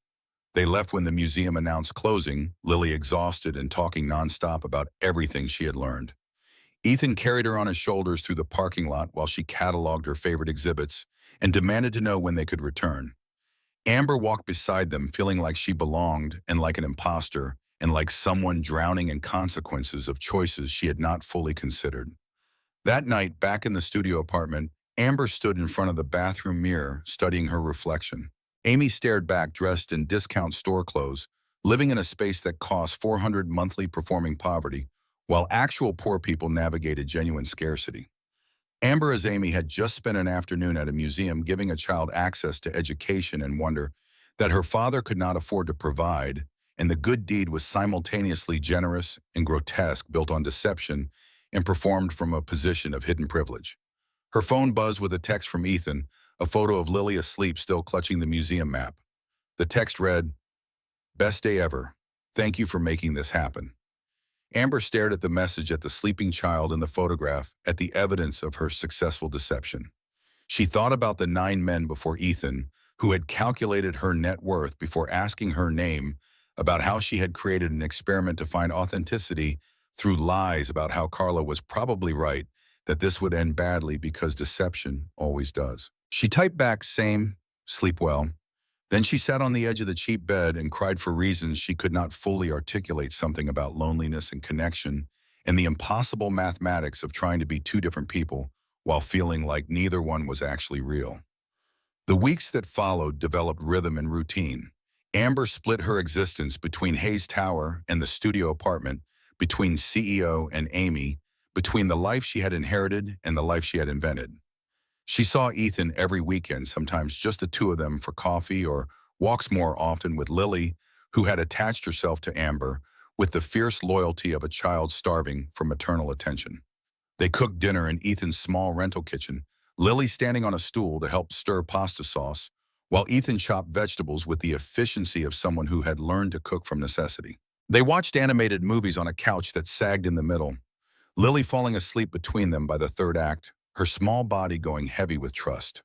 They left when the museum announced closing, Lily exhausted and talking nonstop about everything she had learned. Ethan carried her on his shoulders through the parking lot while she cataloged her favorite exhibits and demanded to know when they could return. Amber walked beside them, feeling like she belonged and like an imposter and like someone drowning in consequences of choices she had not fully considered. That night, back in the studio apartment, Amber stood in front of the bathroom mirror, studying her reflection. Amy stared back, dressed in discount store clothes, living in a space that cost 400 monthly, performing poverty, while actual poor people navigated genuine scarcity. Amber, as Amy, had just spent an afternoon at a museum giving a child access to education and wonder that her father could not afford to provide, and the good deed was simultaneously generous and grotesque, built on deception and performed from a position of hidden privilege. Her phone buzzed with a text from Ethan, a photo of Lily asleep, still clutching the museum map. The text read, "Best day ever. Thank you for making this happen." Amber stared at the message, at the sleeping child in the photograph, at the evidence of her successful deception. She thought about the 9 men before Ethan, who had calculated her net worth before asking her name, about how she had created an experiment to find authenticity through lies, about how Carla was probably right, that this would end badly because deception always does. She typed back, "Same, sleep well." Then she sat on the edge of the cheap bed and cried for reasons she could not fully articulate, something about loneliness and connection, and the impossible mathematics of trying to be two different people while feeling like neither one was actually real. The weeks that followed developed rhythm and routine. Amber split her existence between Hayes Tower and the studio apartment, between CEO and Amy, between the life she had inherited and the life she had invented. She saw Ethan every weekend, sometimes just the two of them for coffee, or walks more often with Lily, who had attached herself to Amber with the fierce loyalty of a child starving for maternal attention. They cooked dinner in Ethan's small rental kitchen, Lily standing on a stool to help stir pasta sauce, while Ethan chopped vegetables with the efficiency of someone who had learned to cook from necessity. They watched animated movies on a couch that sagged in the middle, Lily falling asleep between them by the third act, her small body going heavy with trust.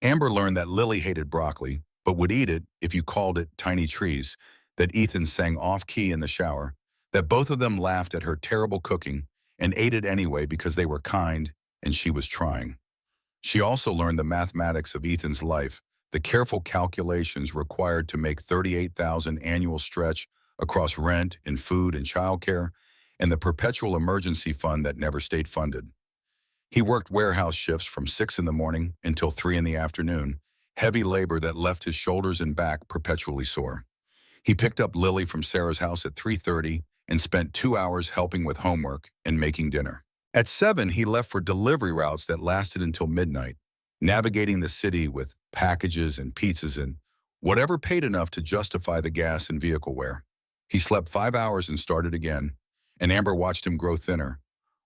Amber learned that Lily hated broccoli, but would eat it if you called it tiny trees, that Ethan sang off-key in the shower, that both of them laughed at her terrible cooking and ate it anyway because they were kind and she was trying. She also learned the mathematics of Ethan's life, the careful calculations required to make $38,000 annual stretch across rent and food and childcare, and the perpetual emergency fund that never stayed funded. He worked warehouse shifts from 6 in the morning until 3 in the afternoon, heavy labor that left his shoulders and back perpetually sore. He picked up Lily from Sarah's house at 3:30 and spent 2 hours helping with homework and making dinner. At 7, he left for delivery routes that lasted until midnight, navigating the city with packages and pizzas and whatever paid enough to justify the gas and vehicle wear. He slept 5 hours and started again, and Amber watched him grow thinner,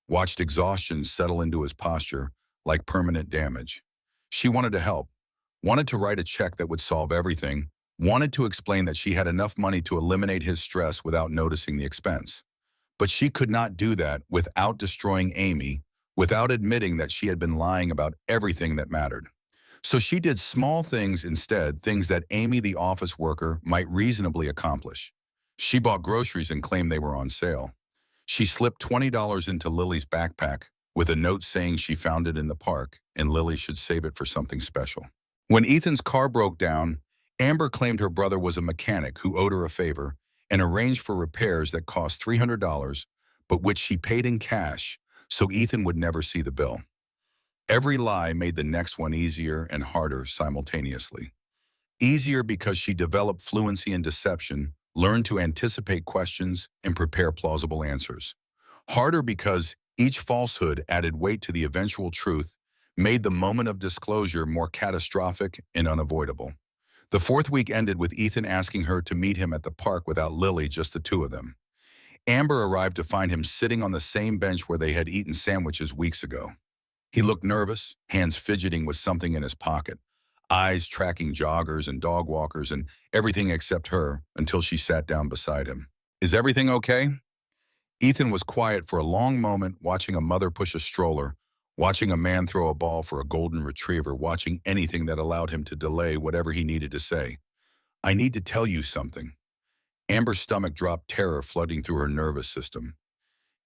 watched exhaustion settle into his posture like permanent damage. She wanted to help, wanted to write a check that would solve everything, wanted to explain that she had enough money to eliminate his stress without noticing the expense. But she could not do that without destroying Amy, without admitting that she had been lying about everything that mattered. So she did small things instead, things that Amy, the office worker, might reasonably accomplish. She bought groceries and claimed they were on sale. She slipped $20 into Lily's backpack with a note saying she found it in the park and Lily should save it for something special. When Ethan's car broke down, Amber claimed her brother was a mechanic who owed her a favor and arranged for repairs that cost $300, but which she paid in cash so Ethan would never see the bill. Every lie made the next one easier and harder simultaneously. Easier because she developed fluency in deception, learned to anticipate questions and prepare plausible answers. Harder because each falsehood added weight to the eventual truth, made the moment of disclosure more catastrophic and unavoidable. The 4th week ended with Ethan asking her to meet him at the park without Lily, just the two of them. Amber arrived to find him sitting on the same bench where they had eaten sandwiches weeks ago. He looked nervous, hands fidgeting with something in his pocket, eyes tracking joggers and dog walkers and everything except her, until she sat down beside him. "Is everything okay?" Ethan was quiet for a long moment, watching a mother push a stroller, watching a man throw a ball for a golden retriever, watching anything that allowed him to delay whatever he needed to say. "I need to tell you something." Amber's stomach dropped, terror flooding through her nervous system.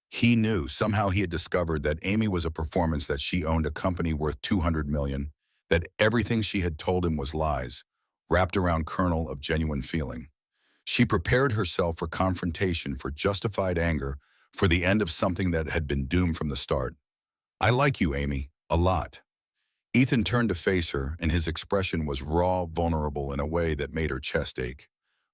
He knew, somehow he had discovered, that Amy was a performance, that she owned a company worth $200 million, that everything she had told him was lies, wrapped around kernel of genuine feeling. She prepared herself for confrontation, for justified anger, for the end of something that had been doomed from the start. "I like you, Amy, a lot." Ethan turned to face her, and his expression was raw, vulnerable in a way that made her chest ache.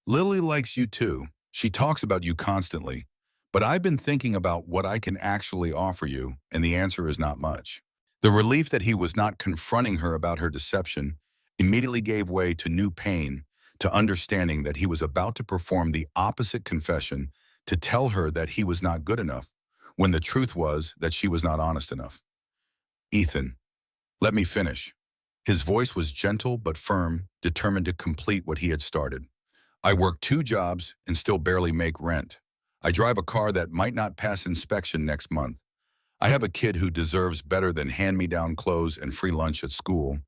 Lily likes you too. She talks about you constantly. But I've been thinking about what I can actually offer you, and the answer is not much. The relief that he was not confronting her about her deception immediately gave way to new pain, to understanding that he was about to perform the opposite confession, to tell her that he was not good enough, when the truth was that she was not honest enough. Ethan, let me finish. His voice was gentle but firm, determined to complete what he had started. I work 2 jobs and still barely make rent. I drive a car that might not pass inspection next month. I have a kid who deserves better than hand-me-down clothes and free lunch at school.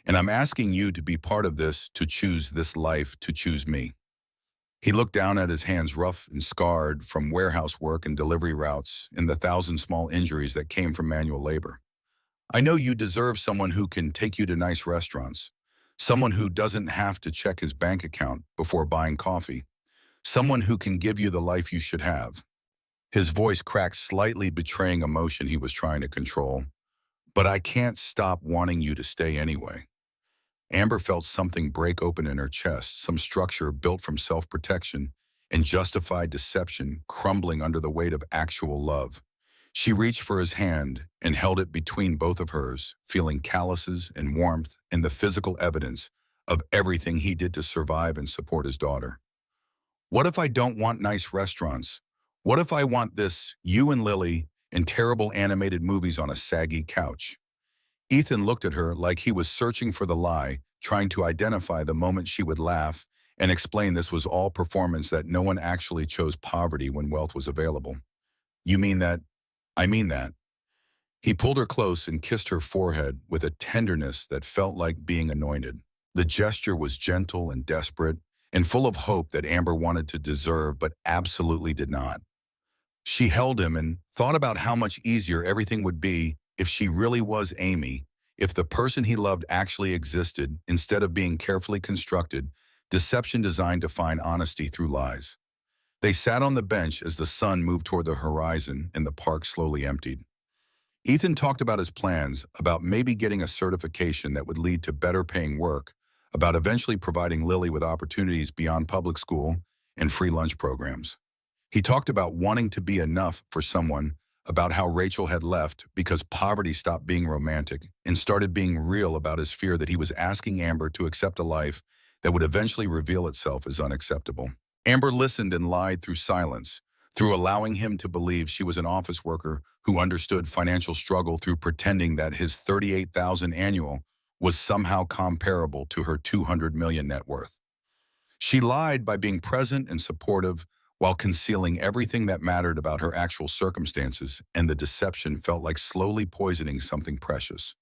And I'm asking you to be part of this, to choose this life, to choose me. He looked down at his hands, rough and scarred from warehouse work and delivery routes, and the 1,000 small injuries that came from manual labor. I know you deserve someone who can take you to nice restaurants, someone who doesn't have to check his bank account before buying coffee, someone who can give you the life you should have. His voice cracked slightly, betraying emotion he was trying to control. But I can't stop wanting you to stay anyway. Amber felt something break open in her chest, some structure built from self-protection and justified deception crumbling under the weight of actual love. She reached for his hand and held it between both of hers, feeling calluses and warmth and the physical evidence of everything he did to survive and support his daughter. What if I don't want nice restaurants? What if I want this, you and Lily, and terrible animated movies on a saggy couch? Ethan looked at her like he was searching for the lie, trying to identify the moment she would laugh and explain this was all performance, that no one actually chose poverty when wealth was available. You mean that? I mean that. He pulled her close and kissed her forehead with a tenderness that felt like being anointed. The gesture was gentle and desperate and full of hope that Amber wanted to deserve but absolutely did not. She held him and thought about how much easier everything would be if she really was Amy, if the person he loved actually existed instead of being carefully constructed, deception designed to find honesty through lies. They sat on the bench as the sun moved toward the horizon and the park slowly emptied. Ethan talked about his plans, about maybe getting a certification that would lead to better paying work, about eventually providing Lily with opportunities beyond public school and free lunch programs. He talked about wanting to be enough for someone, about how Rachel had left because poverty stopped being romantic and started being real, about his fear that he was asking Amber to accept a life that would eventually reveal itself as unacceptable. Amber listened and lied through silence, through allowing him to believe she was an office worker who understood financial struggle, through pretending that his $38,000 annual was somehow comparable to her $200 million net worth. She lied by being present and supportive while concealing everything that mattered about her actual circumstances, and the deception felt like slowly poisoning something precious.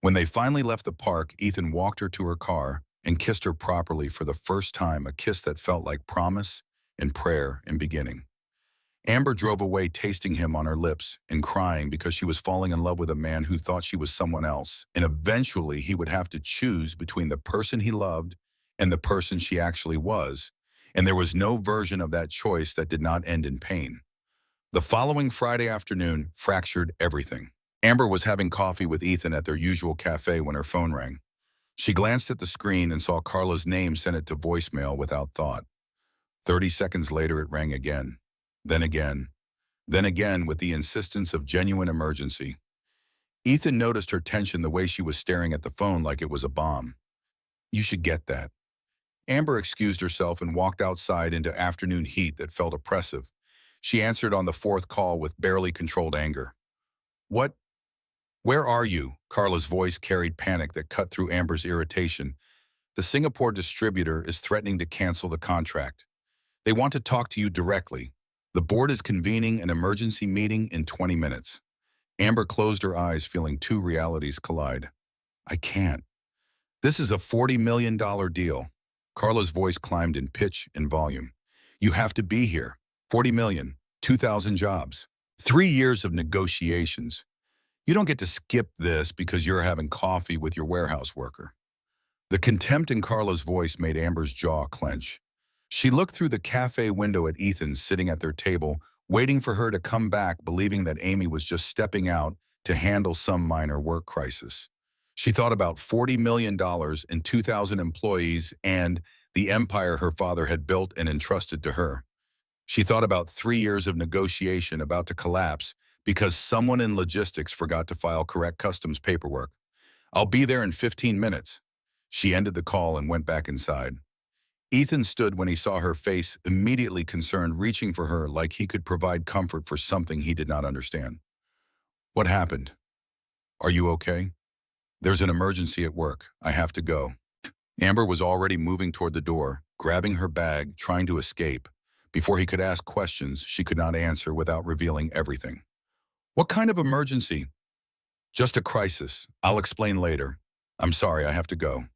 When they finally left the park, Ethan walked her to her car and kissed her properly for the first time, a kiss that felt like promise and prayer and beginning. Amber drove away, tasting him on her lips and crying because she was falling in love with a man who thought she was someone else, and eventually he would have to choose between the person he loved and the person she actually was, and there was no version of that choice that did not end in pain. The following Friday afternoon fractured everything. Amber was having coffee with Ethan at their usual cafe when her phone rang. She glanced at the screen and saw Carla's name, sent it to voicemail without thought. 30 seconds later, it rang again, then again, then again, with the insistence of genuine emergency. Ethan noticed her tension, the way she was staring at the phone like it was a bomb. You should get that. Amber excused herself and walked outside into afternoon heat that felt oppressive. She answered on the fourth call with barely controlled anger. What? Where are you? Carla's voice carried panic that cut through Amber's irritation. The Singapore distributor is threatening to cancel the contract. They want to talk to you directly. The board is convening an emergency meeting in 20 minutes. Amber closed her eyes, feeling two realities collide. I can't. This is a $40 million deal. Carla's voice climbed in pitch and volume. You have to be here. 40 million, 2,000 jobs, 3 years of negotiations. You don't get to skip this because you're having coffee with your warehouse worker. The contempt in Carla's voice made Amber's jaw clench. She looked through the cafe window at Ethan sitting at their table, waiting for her to come back, believing that Amy was just stepping out to handle some minor work crisis. She thought about $40 million and 2,000 employees and the empire her father had built and entrusted to her. She thought about 3 years of negotiation about to collapse because someone in logistics forgot to file correct customs paperwork. "I'll be there in 15 minutes. She ended the call and went back inside. Ethan stood when he saw her face, immediately concerned, reaching for her like he could provide comfort for something he did not understand. "What happened? Are you okay?" "There's an emergency at work. I have to go." Amber was already moving toward the door, grabbing her bag, trying to escape. Before he could ask questions she could not answer without revealing everything. "What kind of emergency?" "Just a crisis. I'll explain later. I'm sorry, I have to go."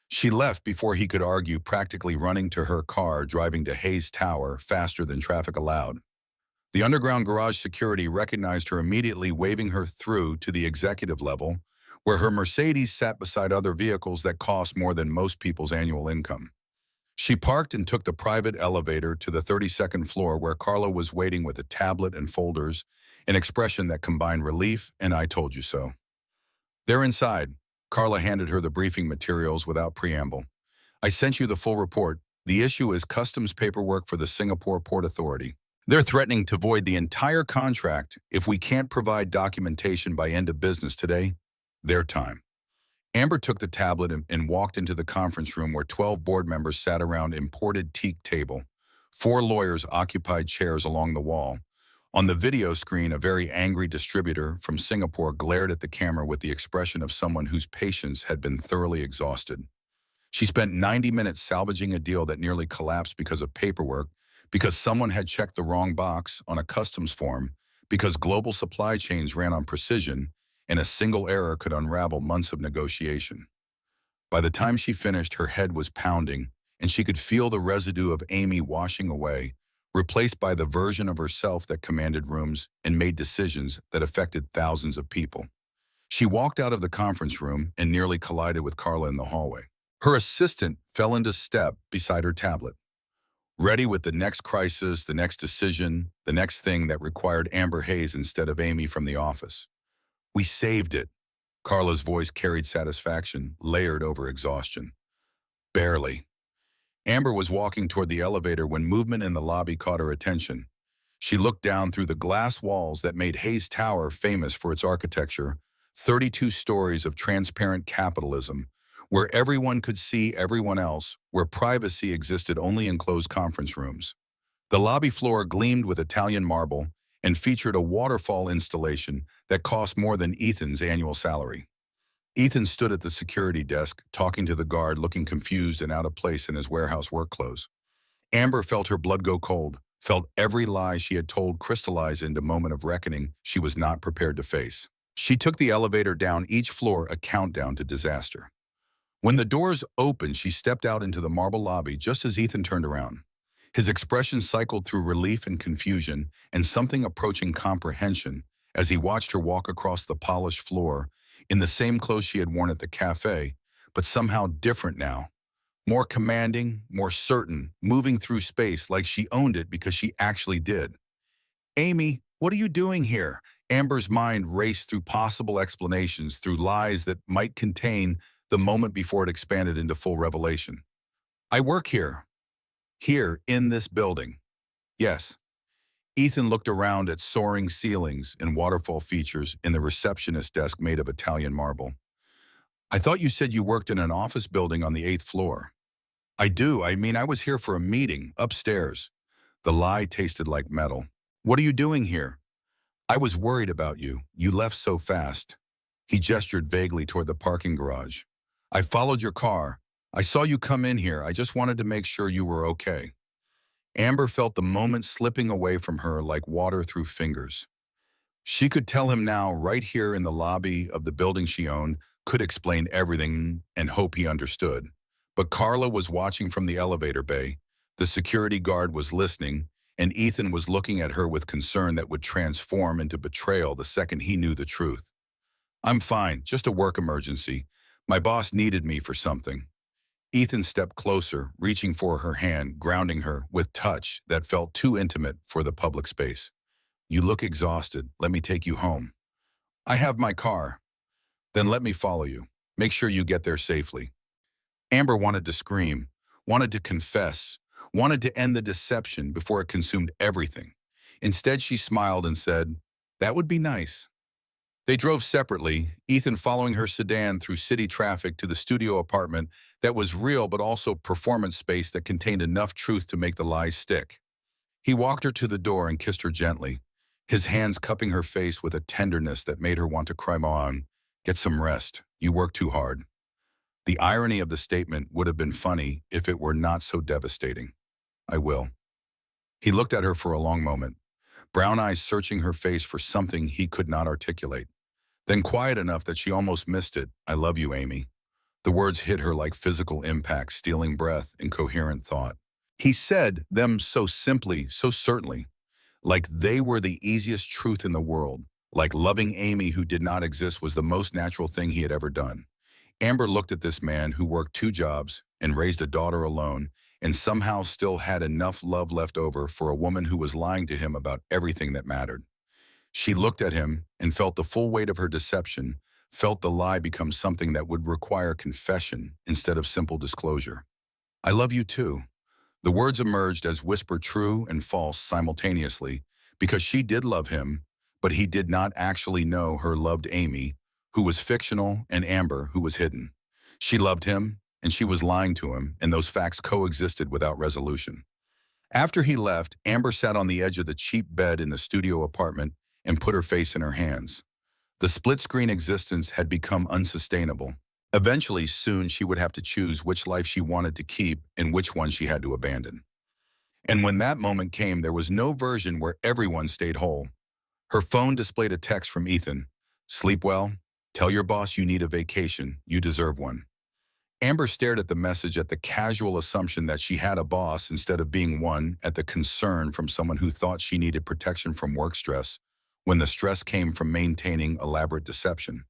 She left before he could argue, practically running to her car, driving to Hayes Tower faster than traffic allowed. The underground garage security recognized her immediately, waving her through to the executive level, where her Mercedes sat beside other vehicles that cost more than most people's annual income. She parked and took the private elevator to the 32nd floor, where Carla was waiting with a tablet and folders, an expression that combined relief and "I told you so." "They're inside." Carla handed her the briefing materials without preamble. "I sent you the full report. The issue is customs paperwork for the Singapore Port Authority. They're threatening to void the entire contract if we can't provide documentation by end of business today. Their time." Amber took the tablet and walked into the conference room, where 12 board members sat around imported teak table. 4 lawyers occupied chairs along the wall. On the video screen, a very angry distributor from Singapore glared at the camera with the expression of someone whose patience had been thoroughly exhausted. She spent 90 minutes salvaging a deal that nearly collapsed because of paperwork, because someone had checked the wrong box on a customs form, because global supply chains ran on precision, and a single error could unravel months of negotiation. By the time she finished, her head was pounding, and she could feel the residue of Amy washing away, replaced by the version of herself that commanded rooms and made decisions that affected thousands of people. She walked out of the conference room and nearly collided with Carla in the hallway. Her assistant fell into step beside her tablet, ready with the next crisis, the next decision, the next thing that required Amber Hayes instead of Amy from the office. "We saved it." Carla's voice carried satisfaction, layered over exhaustion. "Barely." Amber was walking toward the elevator when movement in the lobby caught her attention. She looked down through the glass walls that made Hayes Tower famous for its architecture, 32 stories of transparent capitalism, where everyone could see everyone else, where privacy existed only in closed conference rooms. The lobby floor gleamed with Italian marble and featured a waterfall installation that cost more than Ethan's annual salary. Ethan stood at the security desk, talking to the guard, looking confused and out of place in his warehouse work clothes. Amber felt her blood go cold, felt every lie she had told crystallize into a moment of reckoning she was not prepared to face. She took the elevator down each floor, a countdown to disaster. When the doors opened, she stepped out into the marble lobby just as Ethan turned around. His expression cycled through relief and confusion and something approaching comprehension as he watched her walk across the polished floor in the same clothes she had worn at the cafe, but somehow different now. More commanding, more certain, moving through space like she owned it because she actually did. "Amy, what are you doing here?" Amber's mind raced through possible explanations, through lies that might contain the moment before it expanded into full revelation. "I work here. Here, in this building." "Yes." Ethan looked around at soaring ceilings and waterfall features in the receptionist desk made of Italian marble. "I thought you said you worked in an office building on the 8th floor." "I do. I was here for a meeting, upstairs." The lie tasted like metal. "What are you doing here?" "I was worried about you. You left so fast." He gestured vaguely toward the parking garage. "I followed your car. I saw you come in here. I just wanted to make sure you were okay." Amber felt the moment slipping away from her like water through fingers. She could tell him now, right here in the lobby of the building she owned, could explain everything and hope he understood. But Carla was watching from the elevator bay, the security guard was listening, and Ethan was looking at her with concern that would transform into betrayal the second he knew the truth. "I'm fine, just a work emergency. My boss needed me for something." Ethan stepped closer, reaching for her hand, grounding her with touch that felt too intimate for the public space. "You look exhausted. Let me take you home." "I have my car." "Then let me follow you." Make sure you get there safely." Amber wanted to scream, wanted to confess, wanted to end the deception before it consumed everything. Instead, she smiled and said, "That would be nice." They drove separately, Ethan following her sedan through city traffic to the studio apartment that was real but also performance space that contained enough truth to make the lies stick. He walked her to the door and kissed her gently, his hands cupping her face with a tenderness that made her want to cry on. "Get some rest. You work too hard." The irony of the statement would have been funny if it were not so devastating. "I will." He looked at her for a long moment, brown eyes searching her face for something he could not articulate. Then quiet enough that she almost missed it, "I love you, Amy." The words hit her like physical impact, stealing breath and coherent thought. He said them so simply, so certainly, like they were the easiest truth in the world, like loving Amy who did not exist was the most natural thing he had ever done. Amber looked at this man who worked 2 jobs and raised a daughter alone and somehow still had enough love left over for a woman who was lying to him about everything that mattered. She looked at him and felt the full weight of her deception, felt the lie become something that would require confession instead of simple disclosure. "I love you too." The words emerged as whispered true and false simultaneously because she did love him, but he did not actually know her loved Amy, who was fictional, and Amber, who was hidden. She loved him, and she was lying to him, and those facts coexisted without resolution. After he left, Amber sat on the edge of the cheap bed in the studio apartment and put her face in her hands. The split-screen existence had become unsustainable. Eventually, soon she would have to choose which life she wanted to keep and which one she had to abandon. And when that moment came, there was no version where everyone stayed whole. Her phone displayed a text from Ethan. "Sleep well. Tell your boss you need a vacation. You deserve one." Amber stared at the message at the casual assumption that she had a boss instead of being one, at the concern from someone who thought she needed protection from work stress when the stress came from maintaining elaborate deception.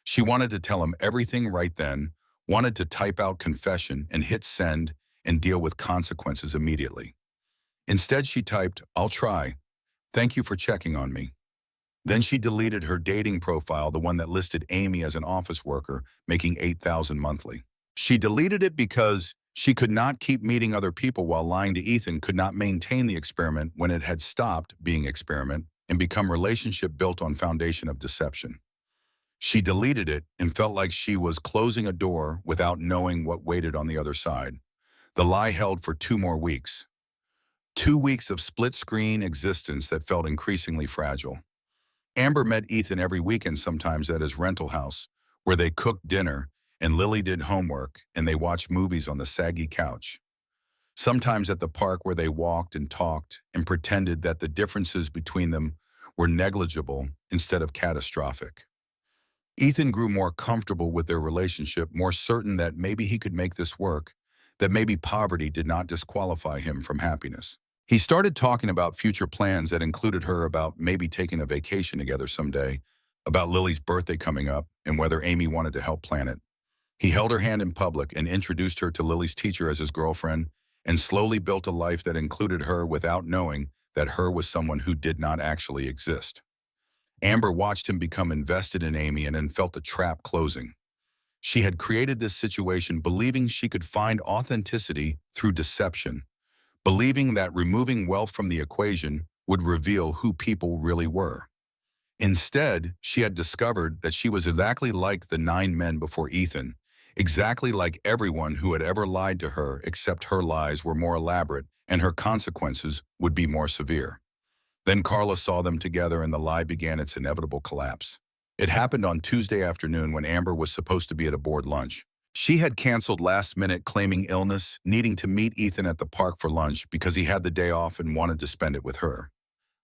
She wanted to tell him everything right then, wanted to type out confession and hit send and deal with consequences immediately. Instead, she typed, "I'll try. Thank you for checking on me." Then she deleted her dating profile, the one that listed Amy as an office worker making $8,000 monthly. She deleted it because she could not keep meeting other people while lying to Ethan, could not maintain the experiment when it had stopped being experiment and become relationship built on foundation of deception. She deleted it and felt like she was closing a door without knowing what waited on the other side. The lie held for 2 more weeks. 2 weeks of split-screen existence that felt increasingly fragile. Amber met Ethan every weekend, sometimes at his rental house, where they cooked dinner and Lily did homework and they watched movies on the saggy couch. Sometimes at the park where they walked and talked and pretended that the differences between them were negligible instead of catastrophic. Ethan grew more comfortable with their relationship, more certain that maybe he could make this work, that maybe poverty did not disqualify him from happiness. He started talking about future plans that included her, about maybe taking a vacation together someday, about Lily's birthday coming up, and whether Amy wanted to help plan it. He held her hand in public and introduced her to Lily's teacher as his girlfriend, and slowly built a life that included her without knowing that her was someone who did not actually exist. Amber watched him become invested in Amy and then felt the trap closing. She had created this situation believing she could find authenticity through deception, believing that removing wealth from the equation would reveal who people really were. Instead, she had discovered that she was exactly like the 9 men before Ethan, exactly like everyone who had ever lied to her, except her lies were more elaborate and her consequences would be more severe. Then Carla saw them together and the lie began its inevitable collapse. It happened on Tuesday afternoon when Amber was supposed to be at a board lunch. She had canceled last minute, claiming illness, needing to meet Ethan at the park for lunch because he had the day off and wanted to spend it with her.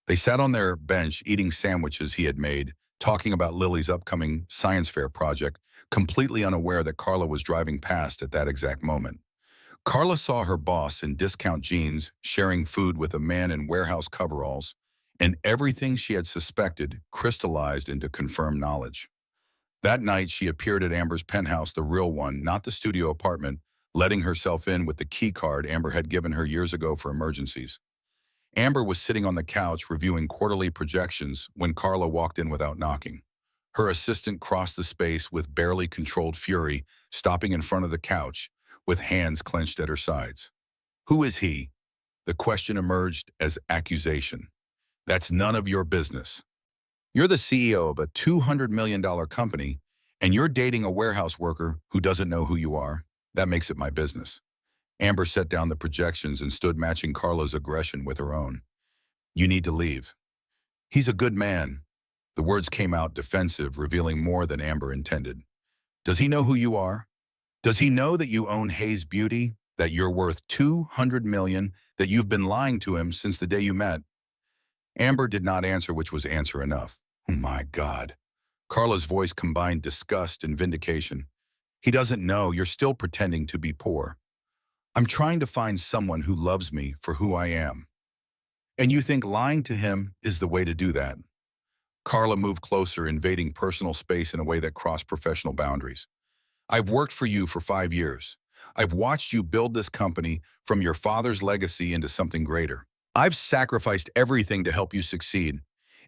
They sat on their bench eating sandwiches he had made, talking about Lily's upcoming science fair project, completely unaware that Carla was driving past at that exact moment. Carla saw her boss in discount jeans sharing food with a man in warehouse coveralls, and everything she had suspected crystallized into confirmed knowledge. That night, she appeared at Amber's penthouse, the real one, not the studio apartment, letting herself in with the key card Amber had given her years ago for emergencies. Amber was sitting on the couch reviewing quarterly projections when Carla walked in without knocking. Her assistant crossed the space with barely controlled fury, stopping in front of the couch, with hands clenched at her sides. Who is he? The question emerged as accusation. That's none of your business. You're the CEO of a $200 million company, and you're dating a warehouse worker who doesn't know who you are. That makes it my business. Amber set down the projections and stood matching Carla's aggression with her own. You need to leave. He's a good man. The words came out defensive, revealing more than Amber intended. Does he know who you are? Does he know that you own Hayes Beauty, that you're worth $200 million, that you've been lying to him since the day you met? Amber did not answer, which was answer enough. Oh my God. Carla's voice combined disgust and vindication. He doesn't know. You're still pretending to be poor. I'm trying to find someone who loves me for who I am. And you think lying to him is the way to do that? Carla moved closer, invading personal space in a way that crossed professional boundaries. I've worked for you for 5 years. I've watched you build this company from your father's legacy into something greater. I've sacrificed everything to help you succeed.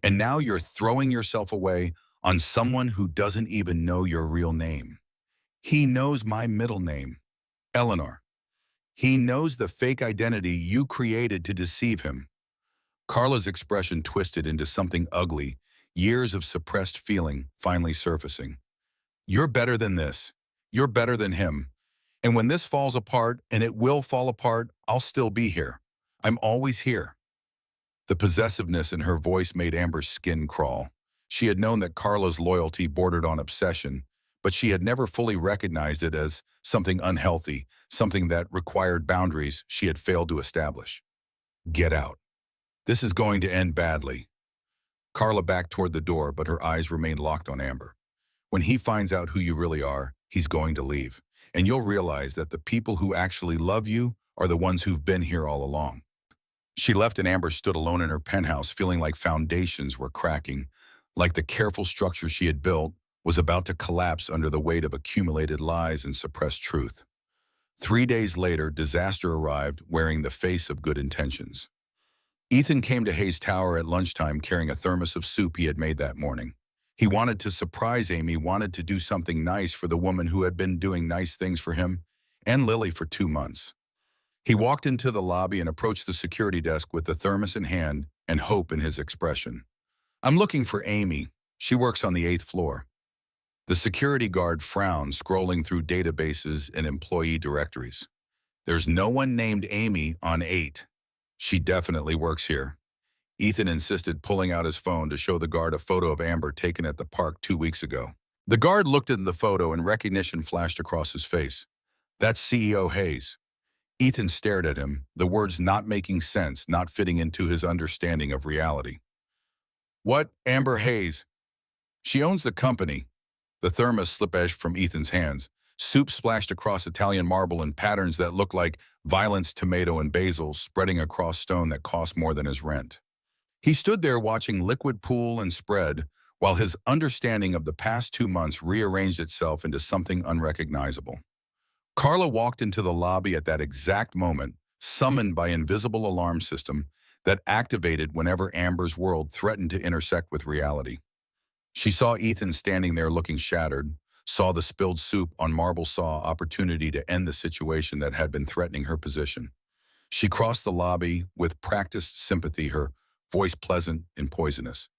And now you're throwing yourself away on someone who doesn't even know your real name. He knows my middle name, Eleanor. He knows the fake identity you created to deceive him. Carla's expression twisted into something ugly, years of suppressed feeling finally surfacing. You're better than this. You're better than him. And when this falls apart, and it will fall apart, I'll still be here. I'm always here. The possessiveness in her voice made Amber's skin crawl. She had known that Carla's loyalty bordered on obsession, but she had never fully recognized it as something unhealthy, something that required boundaries she had failed to establish. Get out. This is going to end badly. Carla backed toward the door, but her eyes remained locked on Amber. When he finds out who you really are, he's going to leave. And you'll realize that the people who actually love you are the ones who've been here all along. She left and Amber stood alone in her penthouse, feeling like foundations were cracking, like the careful structure she had built was about to collapse under the weight of accumulated lies and suppressed truth. 3 days later, disaster arrived, wearing the face of good intentions. Ethan came to Hayes Tower at lunchtime carrying a thermos of soup he had made that morning. He wanted to surprise Amy, wanted to do something nice for the woman who had been doing nice things for him and Lily for 2 months. He walked into the lobby and approached the security desk with the thermos in hand and hope in his expression. I'm looking for Amy. She works on the 8th floor. The security guard frowned, scrolling through databases and employee directories. There's no one named Amy on 8. She definitely works here. Ethan insisted, pulling out his phone to show the guard a photo of Amber taken at the park 2 weeks ago. The guard looked at the photo and recognition flashed across his face. That's CEO Hayes. Ethan stared at him, the words not making sense, not fitting into his understanding of reality. What? Amber Hayes? She owns the company. The thermos slipped from Ethan's hands. Soup splashed across Italian marble in patterns that looked like violence, tomato, and basil spreading across stone that cost more than his rent. He stood there watching liquid pool and spread, while his understanding of the past 2 months rearranged itself into something unrecognizable. Carla walked into the lobby at that exact moment, summoned by an invisible alarm system that activated whenever Amber's world threatened to intersect with reality. She saw Ethan standing there looking shattered, saw the spilled soup on marble, saw opportunity to end the situation that had been threatening her position. She crossed the lobby with practiced sympathy, her voice pleasant and poisonous.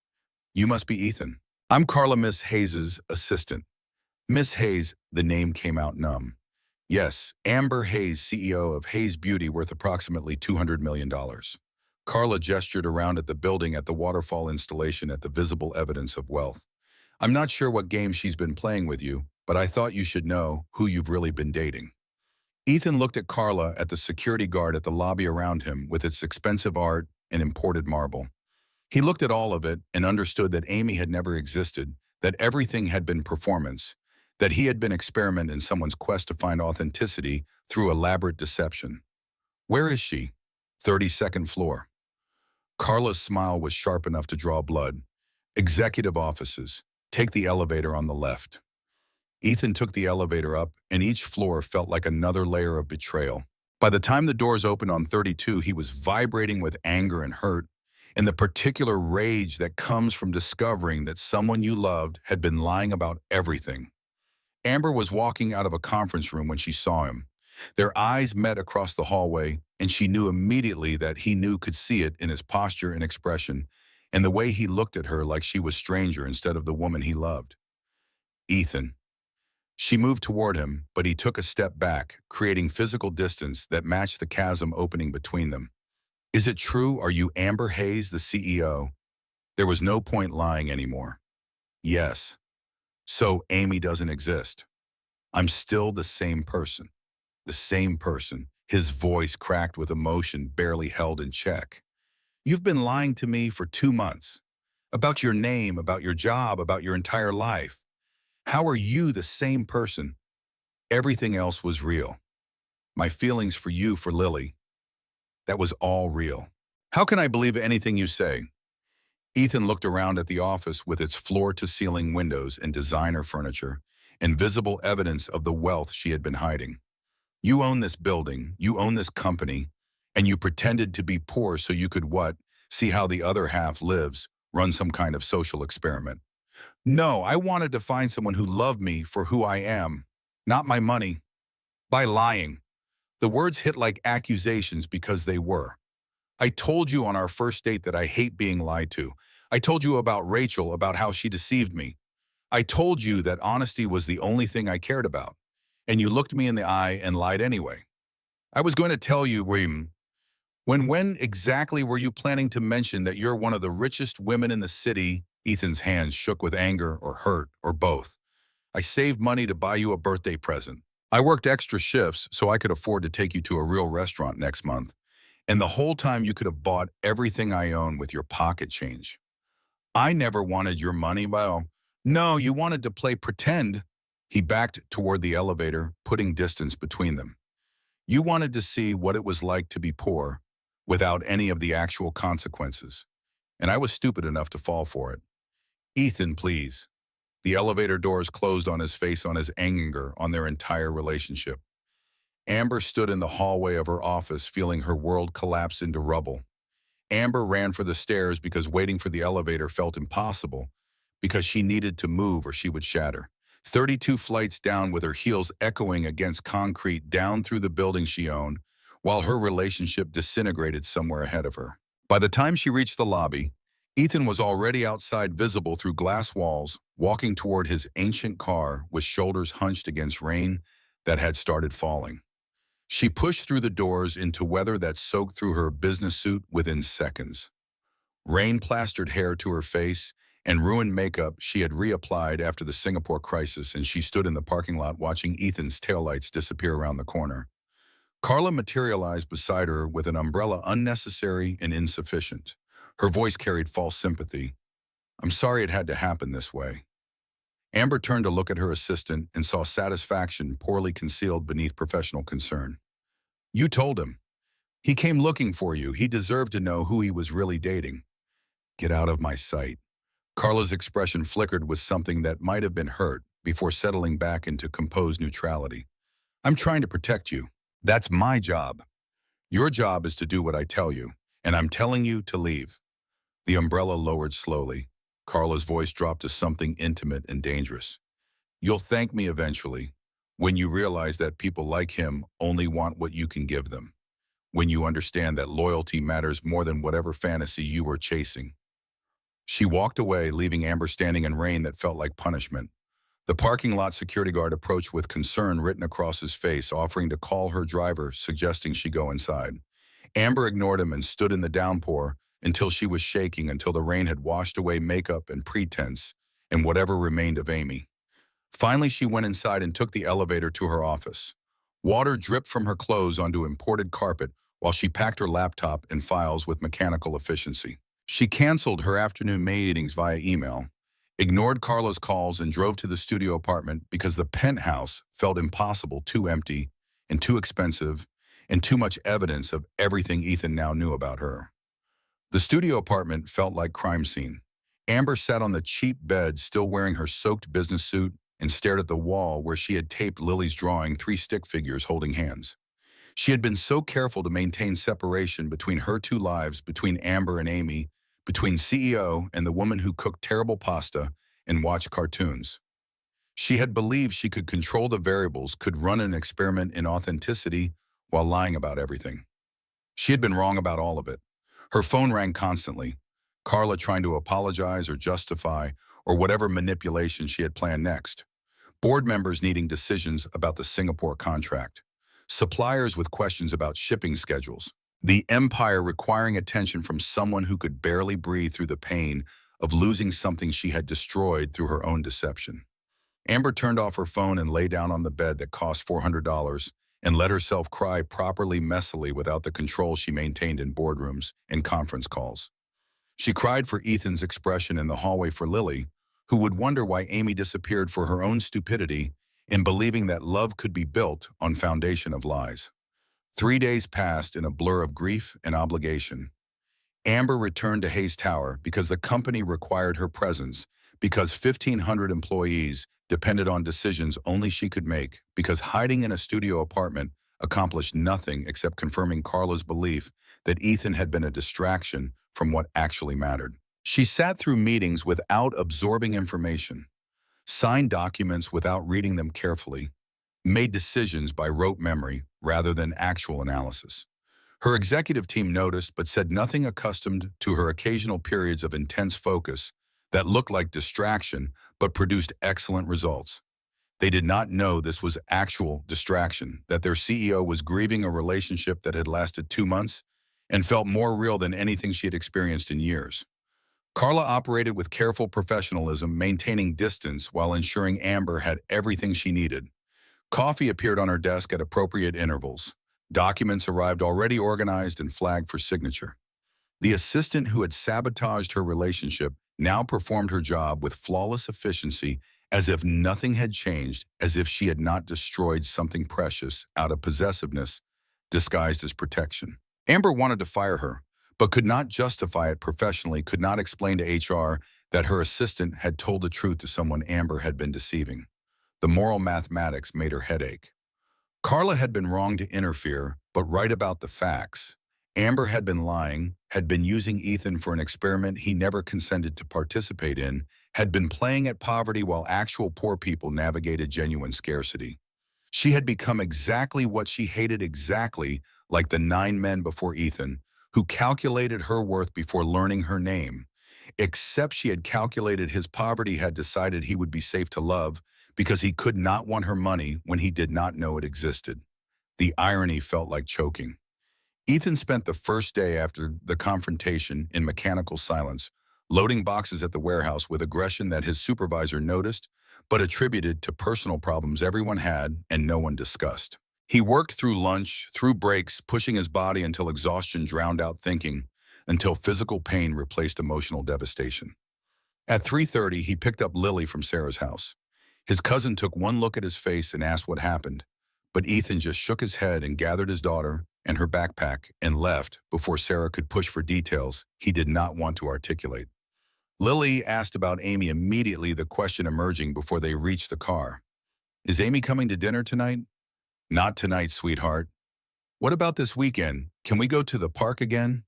You must be Ethan. I'm Carla, Miss Hayes's assistant. Miss Hayes, the name came out numb. Yes, Amber Hayes, CEO of Hayes Beauty, worth approximately $200 million. Carla gestured around at the building at the waterfall installation at the visible evidence of wealth. I'm not sure what game she's been playing with you, but I thought you should know who you've really been dating. Ethan looked at Carla, at the security guard at the lobby around him with its expensive art and imported marble. He looked at all of it and understood that Amy had never existed, that everything had been performance, that he had been experiment in someone's quest to find authenticity through elaborate deception. Where is she? 32nd floor. Carla's smile was sharp enough to draw blood. Executive offices. Take the elevator on the left. Ethan took the elevator up, and each floor felt like another layer of betrayal. By the time the doors opened on 32, he was vibrating with anger and hurt, and the particular rage that comes from discovering that someone you loved had been lying about everything. Amber was walking out of a conference room when she saw him. Their eyes met across the hallway, and she knew immediately that he knew could see it in his posture and expression, and the way he looked at her like she was stranger instead of the woman he loved. Ethan. She moved toward him, but he took a step back, creating physical distance that matched the chasm opening between them. Is it true? Are you Amber Hayes, the CEO? There was no point lying anymore. Yes. So Amy doesn't exist. I'm still the same person. The same person. His voice cracked with emotion barely held in check. You've been lying to me for 2 months. About your name, about your job, about your entire life. How are you the same person? Everything else was real. My feelings for you, for Lily, that was all real. How can I believe anything you say? Ethan looked around at the office with its floor-to-ceiling windows and designer furniture, and visible evidence of the wealth she had been hiding. You own this building, you own this company, and you pretended to be poor so you could what? See how the other half lives, run some kind of social experiment. No, I wanted to find someone who loved me for who I am, not my money. By lying. The words hit like accusations because they were. I told you on our first date that I hate being lied to. I told you about Rachel, about how she deceived me. I told you that honesty was the only thing I cared about. And you looked me in the eye and lied anyway. I was going to tell you, William, when exactly were you planning to mention that you're one of the richest women in the city? Ethan's hands shook with anger or hurt or both. I saved money to buy you a birthday present. I worked extra shifts so I could afford to take you to a real restaurant next month. And the whole time you could have bought everything I own with your pocket change. I never wanted your money. Well, no, you wanted to play pretend. He backed toward the elevator, putting distance between them. You wanted to see what it was like to be poor, without any of the actual consequences. And I was stupid enough to fall for it. Ethan, please. The elevator doors closed on his face, on his anger, on their entire relationship. Amber stood in the hallway of her office, feeling her world collapse into rubble. Amber ran for the stairs because waiting for the elevator felt impossible, because she needed to move or she would shatter. 32 flights down with her heels echoing against concrete down through the building she owned, while her relationship disintegrated somewhere ahead of her. By the time she reached the lobby, Ethan was already outside, visible through glass walls, walking toward his ancient car with shoulders hunched against rain that had started falling. She pushed through the doors into weather that soaked through her business suit within seconds. Rain plastered hair to her face and ruined makeup she had reapplied after the Singapore crisis, and she stood in the parking lot watching Ethan's taillights disappear around the corner. Carla materialized beside her with an umbrella unnecessary and insufficient. Her voice carried false sympathy. I'm sorry it had to happen this way. Amber turned to look at her assistant and saw satisfaction poorly concealed beneath professional concern. You told him. He came looking for you. He deserved to know who he was really dating. Get out of my sight. Carla's expression flickered with something that might have been hurt before settling back into composed neutrality. I'm trying to protect you. That's my job. Your job is to do what I tell you, and I'm telling you to leave. The umbrella lowered slowly. Carla's voice dropped to something intimate and dangerous. You'll thank me eventually, when you realize that people like him only want what you can give them. When you understand that loyalty matters more than whatever fantasy you were chasing. She walked away, leaving Amber standing in rain that felt like punishment. The parking lot security guard approached with concern written across his face, offering to call her driver, suggesting she go inside. Amber ignored him and stood in the downpour until she was shaking, until the rain had washed away makeup and pretense and whatever remained of Amy. Finally, she went inside and took the elevator to her office. Water dripped from her clothes onto imported carpet while she packed her laptop and files with mechanical efficiency. She canceled her afternoon meetings via email, ignored Carla's calls, and drove to the studio apartment because the penthouse felt impossible, too empty and too expensive, and too much evidence of everything Ethan now knew about her. The studio apartment felt like crime scene. Amber sat on the cheap bed, still wearing her soaked business suit, and stared at the wall where she had taped Lily's drawing, 3 stick figures holding hands. She had been so careful to maintain separation between her 2 lives, between Amber and Amy, between CEO and the woman who cooked terrible pasta and watched cartoons. She had believed she could control the variables, could run an experiment in authenticity while lying about everything. She had been wrong about all of it. Her phone rang constantly, Carla trying to apologize or justify or whatever manipulation she had planned next. Board members needing decisions about the Singapore contract. Suppliers with questions about shipping schedules. The empire requiring attention from someone who could barely breathe through the pain of losing something she had destroyed through her own deception. Amber turned off her phone and lay down on the bed that cost $400 and let herself cry properly messily without the control she maintained in boardrooms and conference calls. She cried for Ethan's expression in the hallway, for Lily, who would wonder why Amy disappeared, for her own stupidity in believing that love could be built on foundation of lies. 3 days passed in a blur of grief and obligation. Amber returned to Hayes Tower because the company required her presence, because 1,500 employees depended on decisions only she could make, because hiding in a studio apartment accomplished nothing except confirming Carla's belief that Ethan had been a distraction from what actually mattered. She sat through meetings without absorbing information, signed documents without reading them carefully, made decisions by rote memory rather than actual analysis. Her executive team noticed but said nothing, accustomed to her occasional periods of intense focus that looked like distraction but produced excellent results. They did not know this was actual distraction, that their CEO was grieving a relationship that had lasted 2 months and felt more real than anything she had experienced in years. Carla operated with careful professionalism, maintaining distance while ensuring Amber had everything she needed. Coffee appeared on her desk at appropriate intervals. Documents arrived already organized and flagged for signature. The assistant who had sabotaged her relationship now performed her job with flawless efficiency, as if nothing had changed, as if she had not destroyed something precious out of possessiveness disguised as protection. Amber wanted to fire her, but could not justify it professionally, could not explain to HR that her assistant had told the truth to someone Amber had been deceiving. The moral mathematics made her head ache. Carla had been wrong to interfere, but right about the facts. Amber had been lying, had been using Ethan for an experiment he never consented to participate in, had been playing at poverty while actual poor people navigated genuine scarcity. She had become exactly what she hated, exactly like the 9 men before Ethan, who calculated her worth before learning her name. Except she had calculated his poverty, had decided he would be safe to love because he could not want her money when he did not know it existed. The irony felt like choking. Ethan spent the first day after the confrontation in mechanical silence, loading boxes at the warehouse with aggression that his supervisor noticed, but attributed to personal problems everyone had and no one discussed. He worked through lunch, through breaks, pushing his body until exhaustion drowned out thinking, until physical pain replaced emotional devastation. At 3:30, he picked up Lily from Sarah's house. His cousin took one look at his face and asked what happened, but Ethan just shook his head and gathered his daughter and her backpack and left before Sarah could push for details he did not want to articulate. Lily asked about Amy immediately, the question emerging before they reached the car. "Is Amy coming to dinner tonight?" "Not tonight, sweetheart." "What about this weekend? Can we go to the park again?"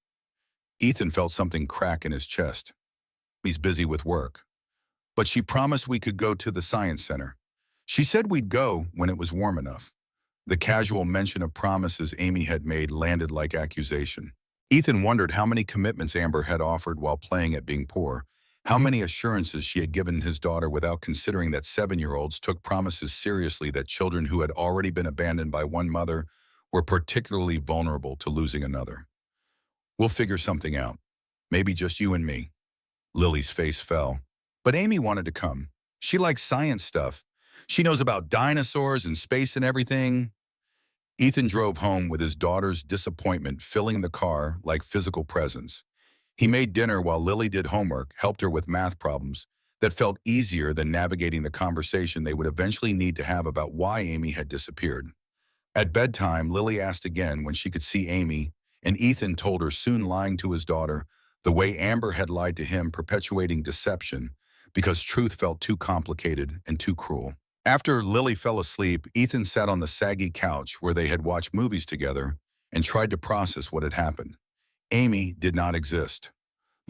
Ethan felt something crack in his chest. He's busy with work. "But she promised we could go to the science center. She said we'd go when it was warm enough." The casual mention of promises Amy had made landed like accusation. Ethan wondered how many commitments Amber had offered while playing at being poor, how many assurances she had given his daughter without considering that 7-year-olds took promises seriously, that children who had already been abandoned by one mother were particularly vulnerable to losing another. "We'll figure something out. Maybe just you and me." Lily's face fell. "But Amy wanted to come. She likes science stuff. She knows about dinosaurs and space and everything." Ethan drove home with his daughter's disappointment filling the car like physical presence. He made dinner while Lily did homework, helped her with math problems that felt easier than navigating the conversation they would eventually need to have about why Amy had disappeared. At bedtime, Lily asked again when she could see Amy, and Ethan told her, soon lying to his daughter the way Amber had lied to him, perpetuating deception because truth felt too complicated and too cruel. After Lily fell asleep, Ethan sat on the saggy couch where they had watched movies together and tried to process what had happened. Amy did not exist.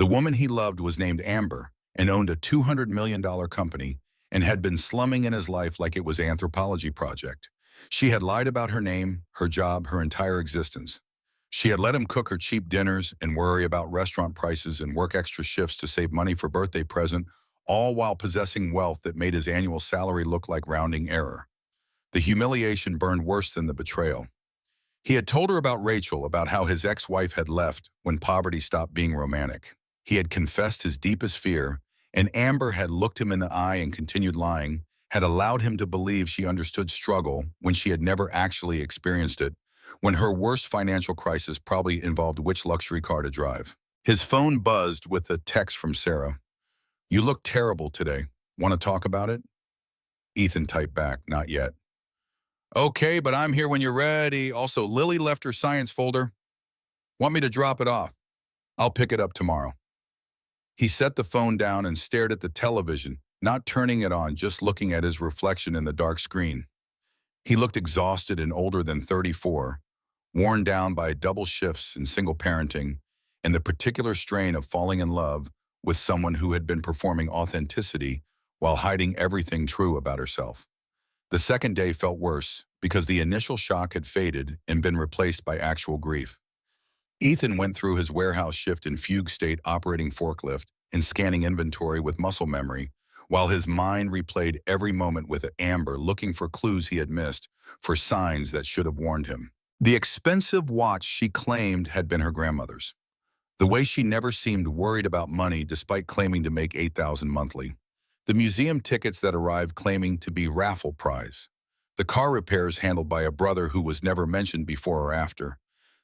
The woman he loved was named Amber and owned a $200 million company and had been slumming in his life like it was an anthropology project. She had lied about her name, her job, her entire existence. She had let him cook her cheap dinners and worry about restaurant prices and work extra shifts to save money for birthday present, all while possessing wealth that made his annual salary look like rounding error. The humiliation burned worse than the betrayal. He had told her about Rachel, about how his ex-wife had left when poverty stopped being romantic. He had confessed his deepest fear, and Amber had looked him in the eye and continued lying, had allowed him to believe she understood struggle when she had never actually experienced it, when her worst financial crisis probably involved which luxury car to drive. His phone buzzed with a text from Sarah. "You look terrible today. Want to talk about it?" Ethan typed back, "Not yet." "Okay, but I'm here when you're ready. Also, Lily left her science folder. Want me to drop it off? I'll pick it up tomorrow." He set the phone down and stared at the television, not turning it on, just looking at his reflection in the dark screen. He looked exhausted and older than 34, worn down by double shifts and single parenting, and the particular strain of falling in love with someone who had been performing authenticity while hiding everything true about herself. The second day felt worse because the initial shock had faded and been replaced by actual grief. Ethan went through his warehouse shift in fugue state, operating forklift and scanning inventory with muscle memory, while his mind replayed every moment with Amber, looking for clues he had missed, for signs that should have warned him. The expensive watch she claimed had been her grandmother's. The way she never seemed worried about money despite claiming to make $8,000 monthly. The museum tickets that arrived claiming to be raffle prize. The car repairs handled by a brother who was never mentioned before or after.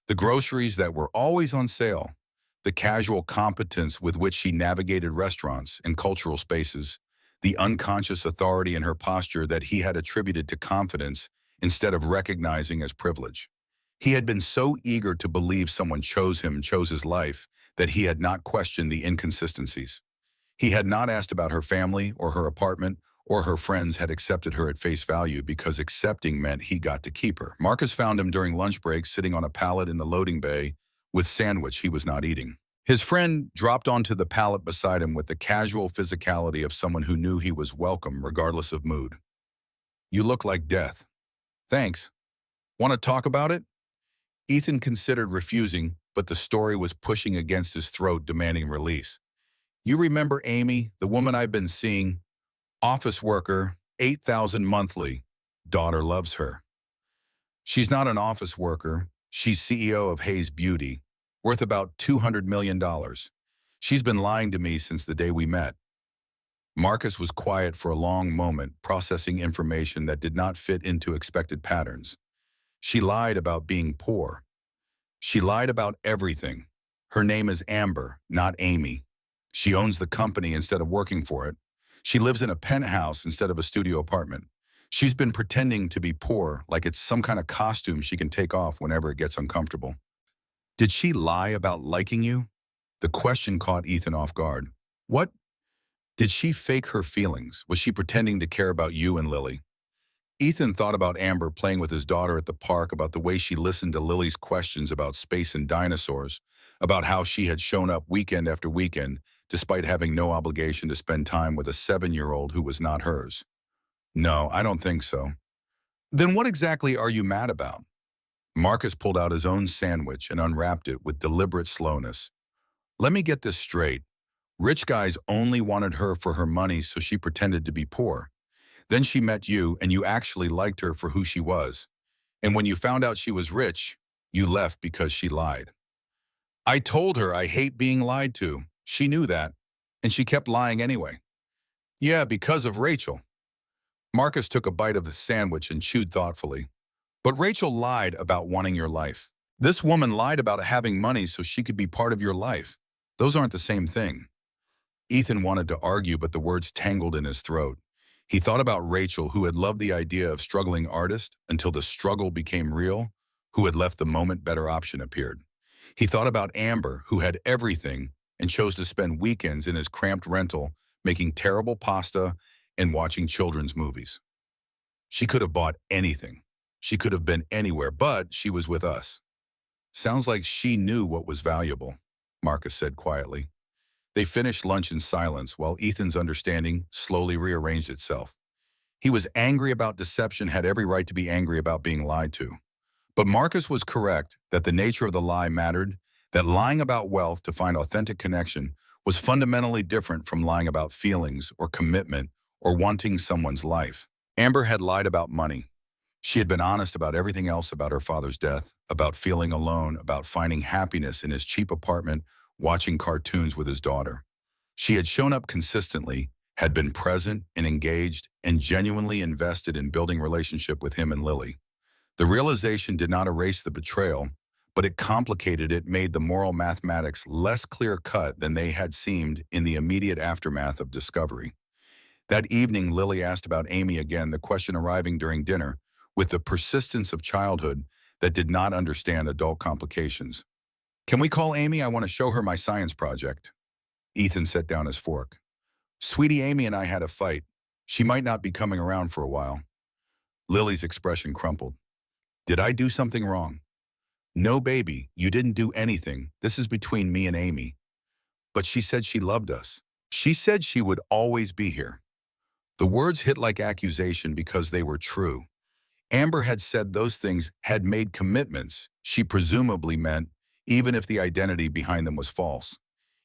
The groceries that were always on sale. The casual competence with which she navigated restaurants and cultural spaces. The unconscious authority in her posture that he had attributed to confidence instead of recognizing as privilege. He had been so eager to believe someone chose him, chose his life, that he had not questioned the inconsistencies. He had not asked about her family or her apartment, or her friends had accepted her at face value because accepting meant he got to keep her. Marcus found him during lunch break sitting on a pallet in the loading bay with sandwich he was not eating. His friend dropped onto the pallet beside him with the casual physicality of someone who knew he was welcome regardless of mood. "You look like death." "Thanks. Want to talk about it?" Ethan considered refusing, but the story was pushing against his throat, demanding release. "You remember Amy, the woman I've been seeing? Office worker, 8,000 monthly. Daughter loves her." "She's not an office worker. She's CEO of Hayes Beauty, worth about $200 million. She's been lying to me since the day we met." Marcus was quiet for a long moment, processing information that did not fit into expected patterns. She lied about being poor. She lied about everything. Her name is Amber, not Amy. She owns the company instead of working for it. She lives in a penthouse instead of a studio apartment. She's been pretending to be poor like it's some kind of costume she can take off whenever it gets uncomfortable. "Did she lie about liking you?" The question caught Ethan off guard. "What? Did she fake her feelings? Was she pretending to care about you and Lily?" Ethan thought about Amber playing with his daughter at the park, about the way she listened to Lily's questions about space and dinosaurs, about how she had shown up weekend after weekend despite having no obligation to spend time with a 7-year-old who was not hers. "No, I don't think so." "Then what exactly are you mad about?" Marcus pulled out his own sandwich and unwrapped it with deliberate slowness. "Let me get this straight. Rich guys only wanted her for her money, so she pretended to be poor. Then she met you, and you actually liked her for who she was. And when you found out she was rich, you left because she lied." "I told her I hate being lied to. She knew that, and she kept lying anyway." "Yeah, because of Rachel." Marcus took a bite of the sandwich and chewed thoughtfully. "But Rachel lied about wanting your life. This woman lied about having money so she could be part of your life. Those aren't the same thing." Ethan wanted to argue, but the words tangled in his throat. He thought about Rachel, who had loved the idea of struggling artist until the struggle became real, who had left the moment better option appeared. He thought about Amber, who had everything and chose to spend weekends in his cramped rental making terrible pasta and watching children's movies. She could have bought anything. She could have been anywhere, but she was with us. "Sounds like she knew what was valuable," Marcus said quietly. They finished lunch in silence while Ethan's understanding slowly rearranged itself. He was angry about deception, had every right to be angry about being lied to. But Marcus was correct that the nature of the lie mattered, that lying about wealth to find authentic connection was fundamentally different from lying about feelings or commitment or wanting someone's life. Amber had lied about money. She had been honest about everything else, about her father's death, about feeling alone, about finding happiness in his cheap apartment, watching cartoons with his daughter. She had shown up consistently, had been present and engaged, and genuinely invested in building relationship with him and Lily. The realization did not erase the betrayal, but it complicated it, made the moral mathematics less clear-cut than they had seemed in the immediate aftermath of discovery. That evening, Lily asked about Amy again, the question arriving during dinner, with the persistence of childhood that did not understand adult complications. "Can we call Amy? I want to show her my science project." Ethan set down his fork. "Sweetie, Amy and I had a fight. She might not be coming around for a while." Lily's expression crumpled. "Did I do something wrong?" "No, baby, you didn't do anything. This is between me and Amy." "But she said she loved us. She said she would always be here." The words hit like accusation because they were true. Amber had said those things, had made commitments she presumably meant, even if the identity behind them was false.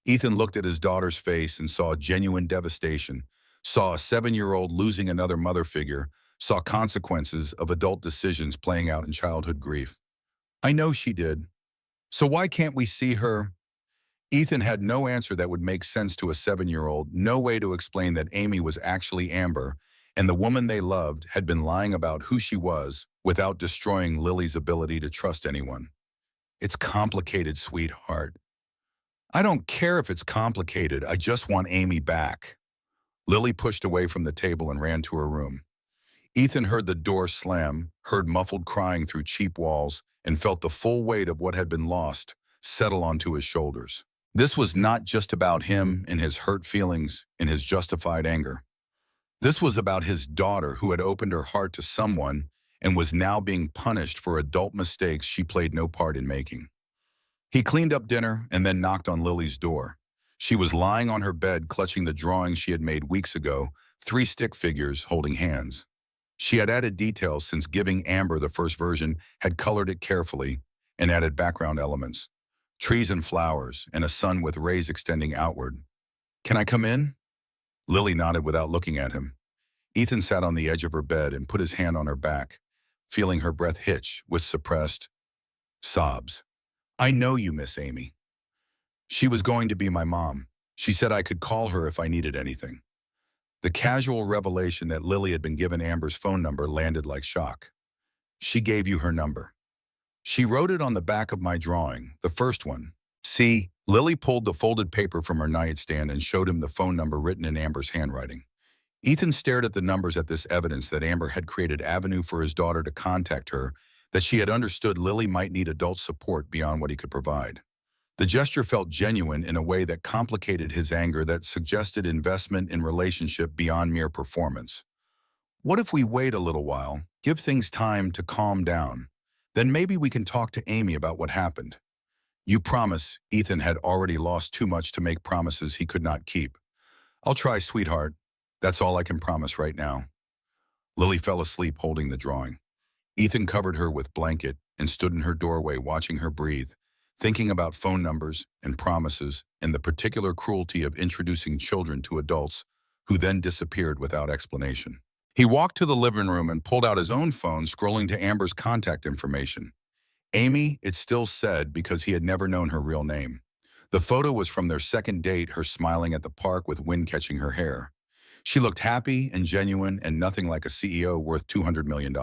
Ethan looked at his daughter's face and saw genuine devastation, saw a 7-year-old losing another mother figure, saw consequences of adult decisions playing out in childhood grief. "I know she did. So why can't we see her?" Ethan had no answer that would make sense to a 7-year-old, no way to explain that Amy was actually Amber, and the woman they loved had been lying about who she was without destroying Lily's ability to trust anyone. "It's complicated, sweetheart." "I don't care if it's complicated, I just want Amy back." Lily pushed away from the table and ran to her room. Ethan heard the door slam, heard muffled crying through cheap walls, and felt the full weight of what had been lost settle onto his shoulders. This was not just about him and his hurt feelings and his justified anger. This was about his daughter who had opened her heart to someone and was now being punished for adult mistakes she played no part in making. He cleaned up dinner and then knocked on Lily's door. She was lying on her bed, clutching the drawing she had made weeks ago, 3 stick figures holding hands. She had added details since giving Amber the first version, had colored it carefully, and added background elements. Trees and flowers, and a sun with rays extending outward. "Can I come in?" Lily nodded without looking at him. Ethan sat on the edge of her bed and put his hand on her back, feeling her breath hitch with suppressed sobs. "I know you miss Amy. She was going to be my mom. She said I could call her if I needed anything." The casual revelation that Lily had been given Amber's phone number landed like shock. "She gave you her number." "She wrote it on the back of my drawing, the first one." "See?" Lily pulled the folded paper from her nightstand and showed him the phone number written in Amber's handwriting. Ethan stared at the numbers, at this evidence that Amber had created avenue for his daughter to contact her, that she had understood Lily might need adult support beyond what he could provide. The gesture felt genuine in a way that complicated his anger, that suggested investment in relationship beyond mere performance. "What if we wait a little while, give things time to calm down? Then maybe we can talk to Amy about what happened." "You promise?" Ethan had already lost too much to make promises he could not keep. "I'll try, sweetheart. That's all I can promise right now." Lily fell asleep holding the drawing. Ethan covered her with blanket and stood in her doorway watching her breathe, thinking about phone numbers and promises and the particular cruelty of introducing children to adults who then disappeared without explanation. He walked to the living room and pulled out his own phone, scrolling to Amber's contact information. Amy, it still said, because he had never known her real name. The photo was from their second date, her smiling at the park with wind catching her hair. She looked happy and genuine and nothing like a CEO worth $200 million.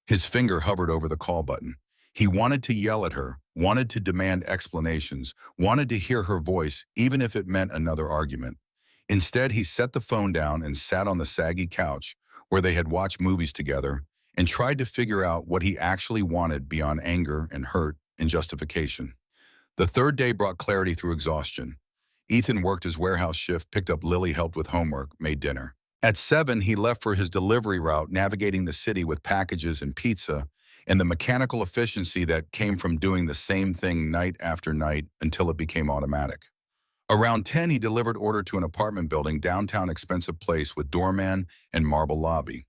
His finger hovered over the call button. He wanted to yell at her, wanted to demand explanations, wanted to hear her voice, even if it meant another argument. Instead, he set the phone down and sat on the saggy couch where they had watched movies together and tried to figure out what he actually wanted beyond anger and hurt and justification. The third day brought clarity through exhaustion. Ethan worked his warehouse shift, picked up Lily, helped with homework, made dinner. At 7, he left for his delivery route, navigating the city with packages and pizza, and the mechanical efficiency that came from doing the same thing night after night until it became automatic. Around 10, he delivered order to an apartment building downtown expensive place with doorman and marble lobby.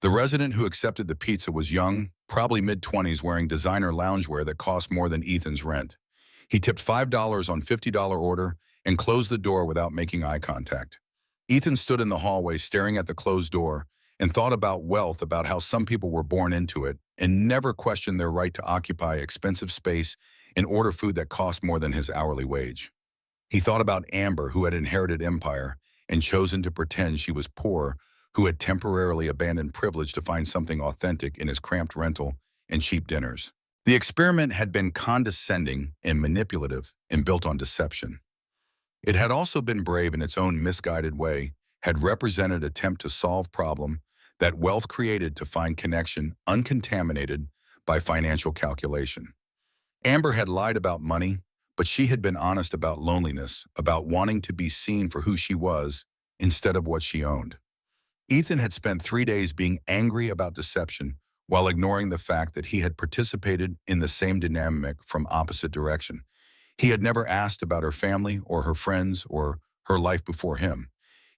The resident who accepted the pizza was young, probably mid-20s, wearing designer loungewear that cost more than Ethan's rent. He tipped $5 on $50 order and closed the door without making eye contact. Ethan stood in the hallway staring at the closed door and thought about wealth, about how some people were born into it and never questioned their right to occupy expensive space and order food that cost more than his hourly wage. He thought about Amber, who had inherited empire and chosen to pretend she was poor, who had temporarily abandoned privilege to find something authentic in his cramped rental and cheap dinners. The experiment had been condescending and manipulative and built on deception. It had also been brave in its own misguided way, had represented attempt to solve problem that wealth created to find connection uncontaminated by financial calculation. Amber had lied about money, but she had been honest about loneliness, about wanting to be seen for who she was instead of what she owned. Ethan had spent 3 days being angry about deception while ignoring the fact that he had participated in the same dynamic from opposite direction. He had never asked about her family or her friends or her life before him.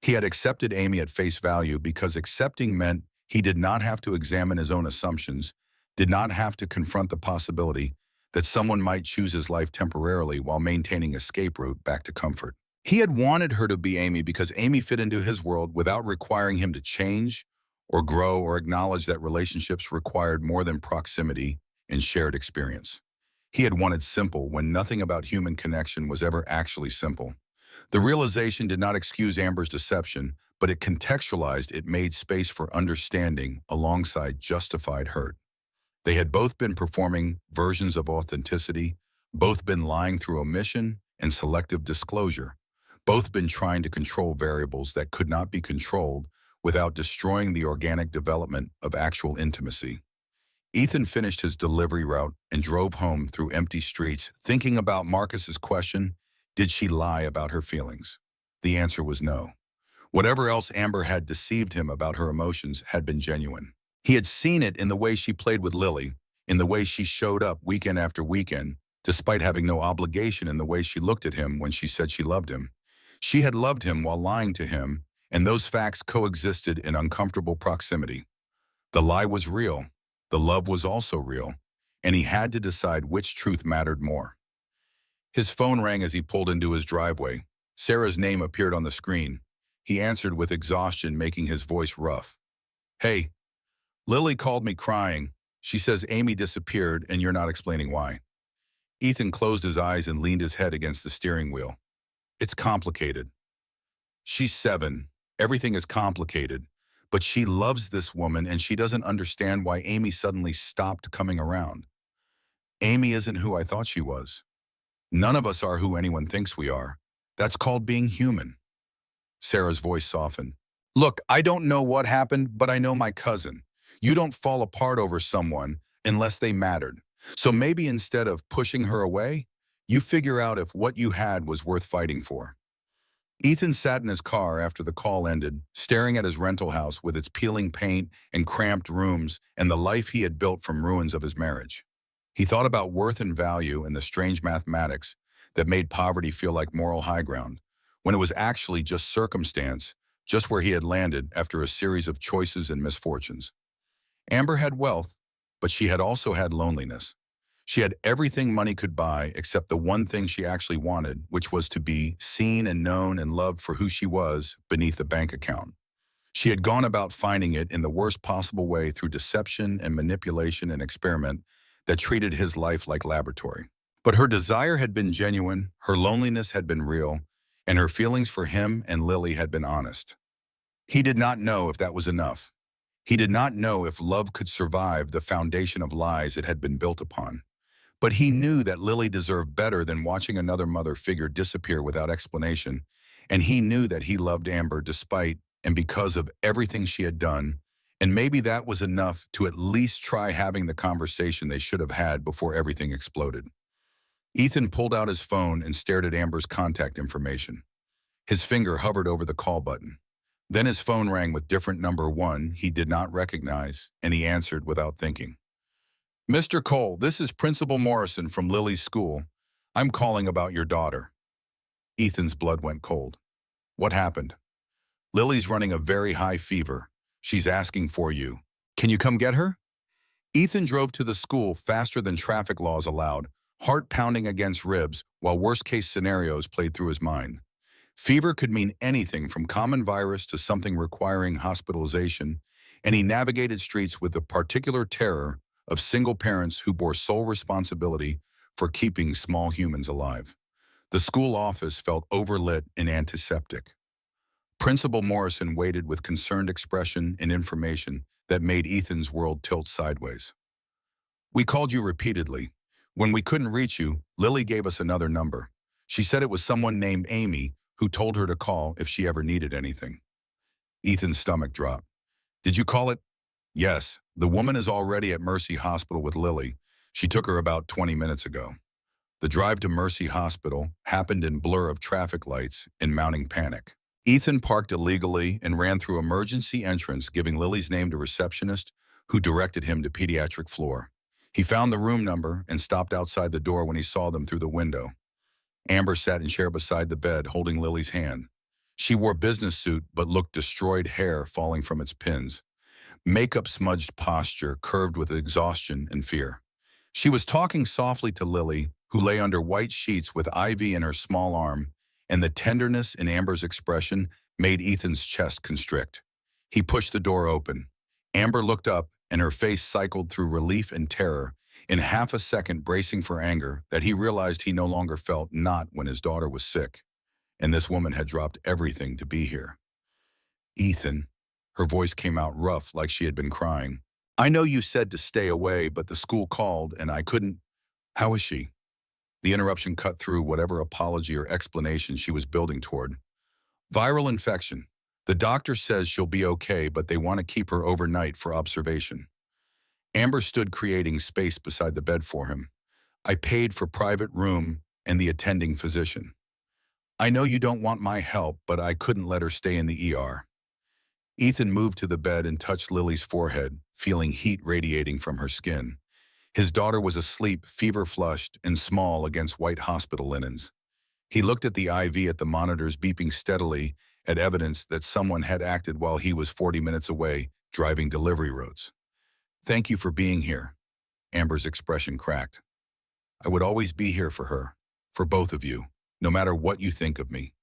He had accepted Amy at face value because accepting meant he did not have to examine his own assumptions, did not have to confront the possibility that someone might choose his life temporarily while maintaining escape route back to comfort. He had wanted her to be Amy because Amy fit into his world without requiring him to change or grow or acknowledge that relationships required more than proximity and shared experience. He had wanted simple when nothing about human connection was ever actually simple. The realization did not excuse Amber's deception, but it contextualized, it made space for understanding alongside justified hurt. They had both been performing versions of authenticity, both been lying through omission and selective disclosure, both been trying to control variables that could not be controlled without destroying the organic development of actual intimacy. Ethan finished his delivery route and drove home through empty streets, thinking about Marcus's question, did she lie about her feelings? The answer was no. Whatever else Amber had deceived him about her emotions had been genuine. He had seen it in the way she played with Lily, in the way she showed up weekend after weekend, despite having no obligation, in the way she looked at him when she said she loved him. She had loved him while lying to him, and those facts coexisted in uncomfortable proximity. The lie was real, the love was also real, and he had to decide which truth mattered more. His phone rang as he pulled into his driveway. Sarah's name appeared on the screen. He answered with exhaustion, making his voice rough. "Hey, Lily called me crying. She says Amy disappeared and you're not explaining why." Ethan closed his eyes and leaned his head against the steering wheel. "It's complicated. She's 7. Everything is complicated. But she loves this woman and she doesn't understand why Amy suddenly stopped coming around. Amy isn't who I thought she was. None of us are who anyone thinks we are. That's called being human." Sarah's voice softened. "Look, I don't know what happened, but I know my cousin. You don't fall apart over someone unless they mattered. So maybe instead of pushing her away, you figure out if what you had was worth fighting for." Ethan sat in his car after the call ended, staring at his rental house with its peeling paint and cramped rooms and the life he had built from ruins of his marriage. He thought about worth and value and the strange mathematics that made poverty feel like moral high ground, when it was actually just circumstance, just where he had landed after a series of choices and misfortunes. Amber had wealth, but she had also had loneliness. She had everything money could buy except the one thing she actually wanted, which was to be seen and known and loved for who she was beneath the bank account. She had gone about finding it in the worst possible way through deception and manipulation and experiment that treated his life like laboratory. But her desire had been genuine, her loneliness had been real, and her feelings for him and Lily had been honest. He did not know if that was enough. He did not know if love could survive the foundation of lies it had been built upon. But he knew that Lily deserved better than watching another mother figure disappear without explanation, and he knew that he loved Amber despite and because of everything she had done, and maybe that was enough to at least try having the conversation they should have had before everything exploded. Ethan pulled out his phone and stared at Amber's contact information. His finger hovered over the call button. Then his phone rang with different number 1 he did not recognize, and he answered without thinking. "Mr. Cole, this is Principal Morrison from Lily's school. I'm calling about your daughter." Ethan's blood went cold. What happened? Lily's running a very high fever. She's asking for you. Can you come get her? Ethan drove to the school faster than traffic laws allowed, heart pounding against ribs while worst-case scenarios played through his mind. Fever could mean anything from common virus to something requiring hospitalization, and he navigated streets with the particular terror of single parents who bore sole responsibility for keeping small humans alive. The school office felt overlit and antiseptic. Principal Morrison waited with concerned expression and information that made Ethan's world tilt sideways. We called you repeatedly. When we couldn't reach you, Lily gave us another number. She said it was someone named Amy who told her to call if she ever needed anything. Ethan's stomach dropped. Did you call it? Yes, the woman is already at Mercy Hospital with Lily. She took her about 20 minutes ago. The drive to Mercy Hospital happened in blur of traffic lights and mounting panic. Ethan parked illegally and ran through emergency entrance, giving Lily's name to receptionist, who directed him to pediatric floor. He found the room number and stopped outside the door when he saw them through the window. Amber sat in chair beside the bed, holding Lily's hand. She wore business suit but looked destroyed, hair falling from its pins. Makeup smudged posture, curved with exhaustion and fear. She was talking softly to Lily, who lay under white sheets with IV in her small arm, and the tenderness in Amber's expression made Ethan's chest constrict. He pushed the door open. Amber looked up, and her face cycled through relief and terror, in half a second bracing for anger that he realized he no longer felt, not when his daughter was sick, and this woman had dropped everything to be here. Ethan, her voice came out rough like she had been crying. I know you said to stay away, but the school called and I couldn't. How is she? The interruption cut through whatever apology or explanation she was building toward. Viral infection. The doctor says she'll be okay, but they want to keep her overnight for observation. Amber stood, creating space beside the bed for him. I paid for private room and the attending physician. I know you don't want my help, but I couldn't let her stay in the ER. Ethan moved to the bed and touched Lily's forehead, feeling heat radiating from her skin. His daughter was asleep, fever-flushed and small against white hospital linens. He looked at the IV at the monitors, beeping steadily at evidence that someone had acted while he was 40 minutes away, driving delivery routes. Thank you for being here. Amber's expression cracked. I would always be here for her, for both of you, no matter what you think of me.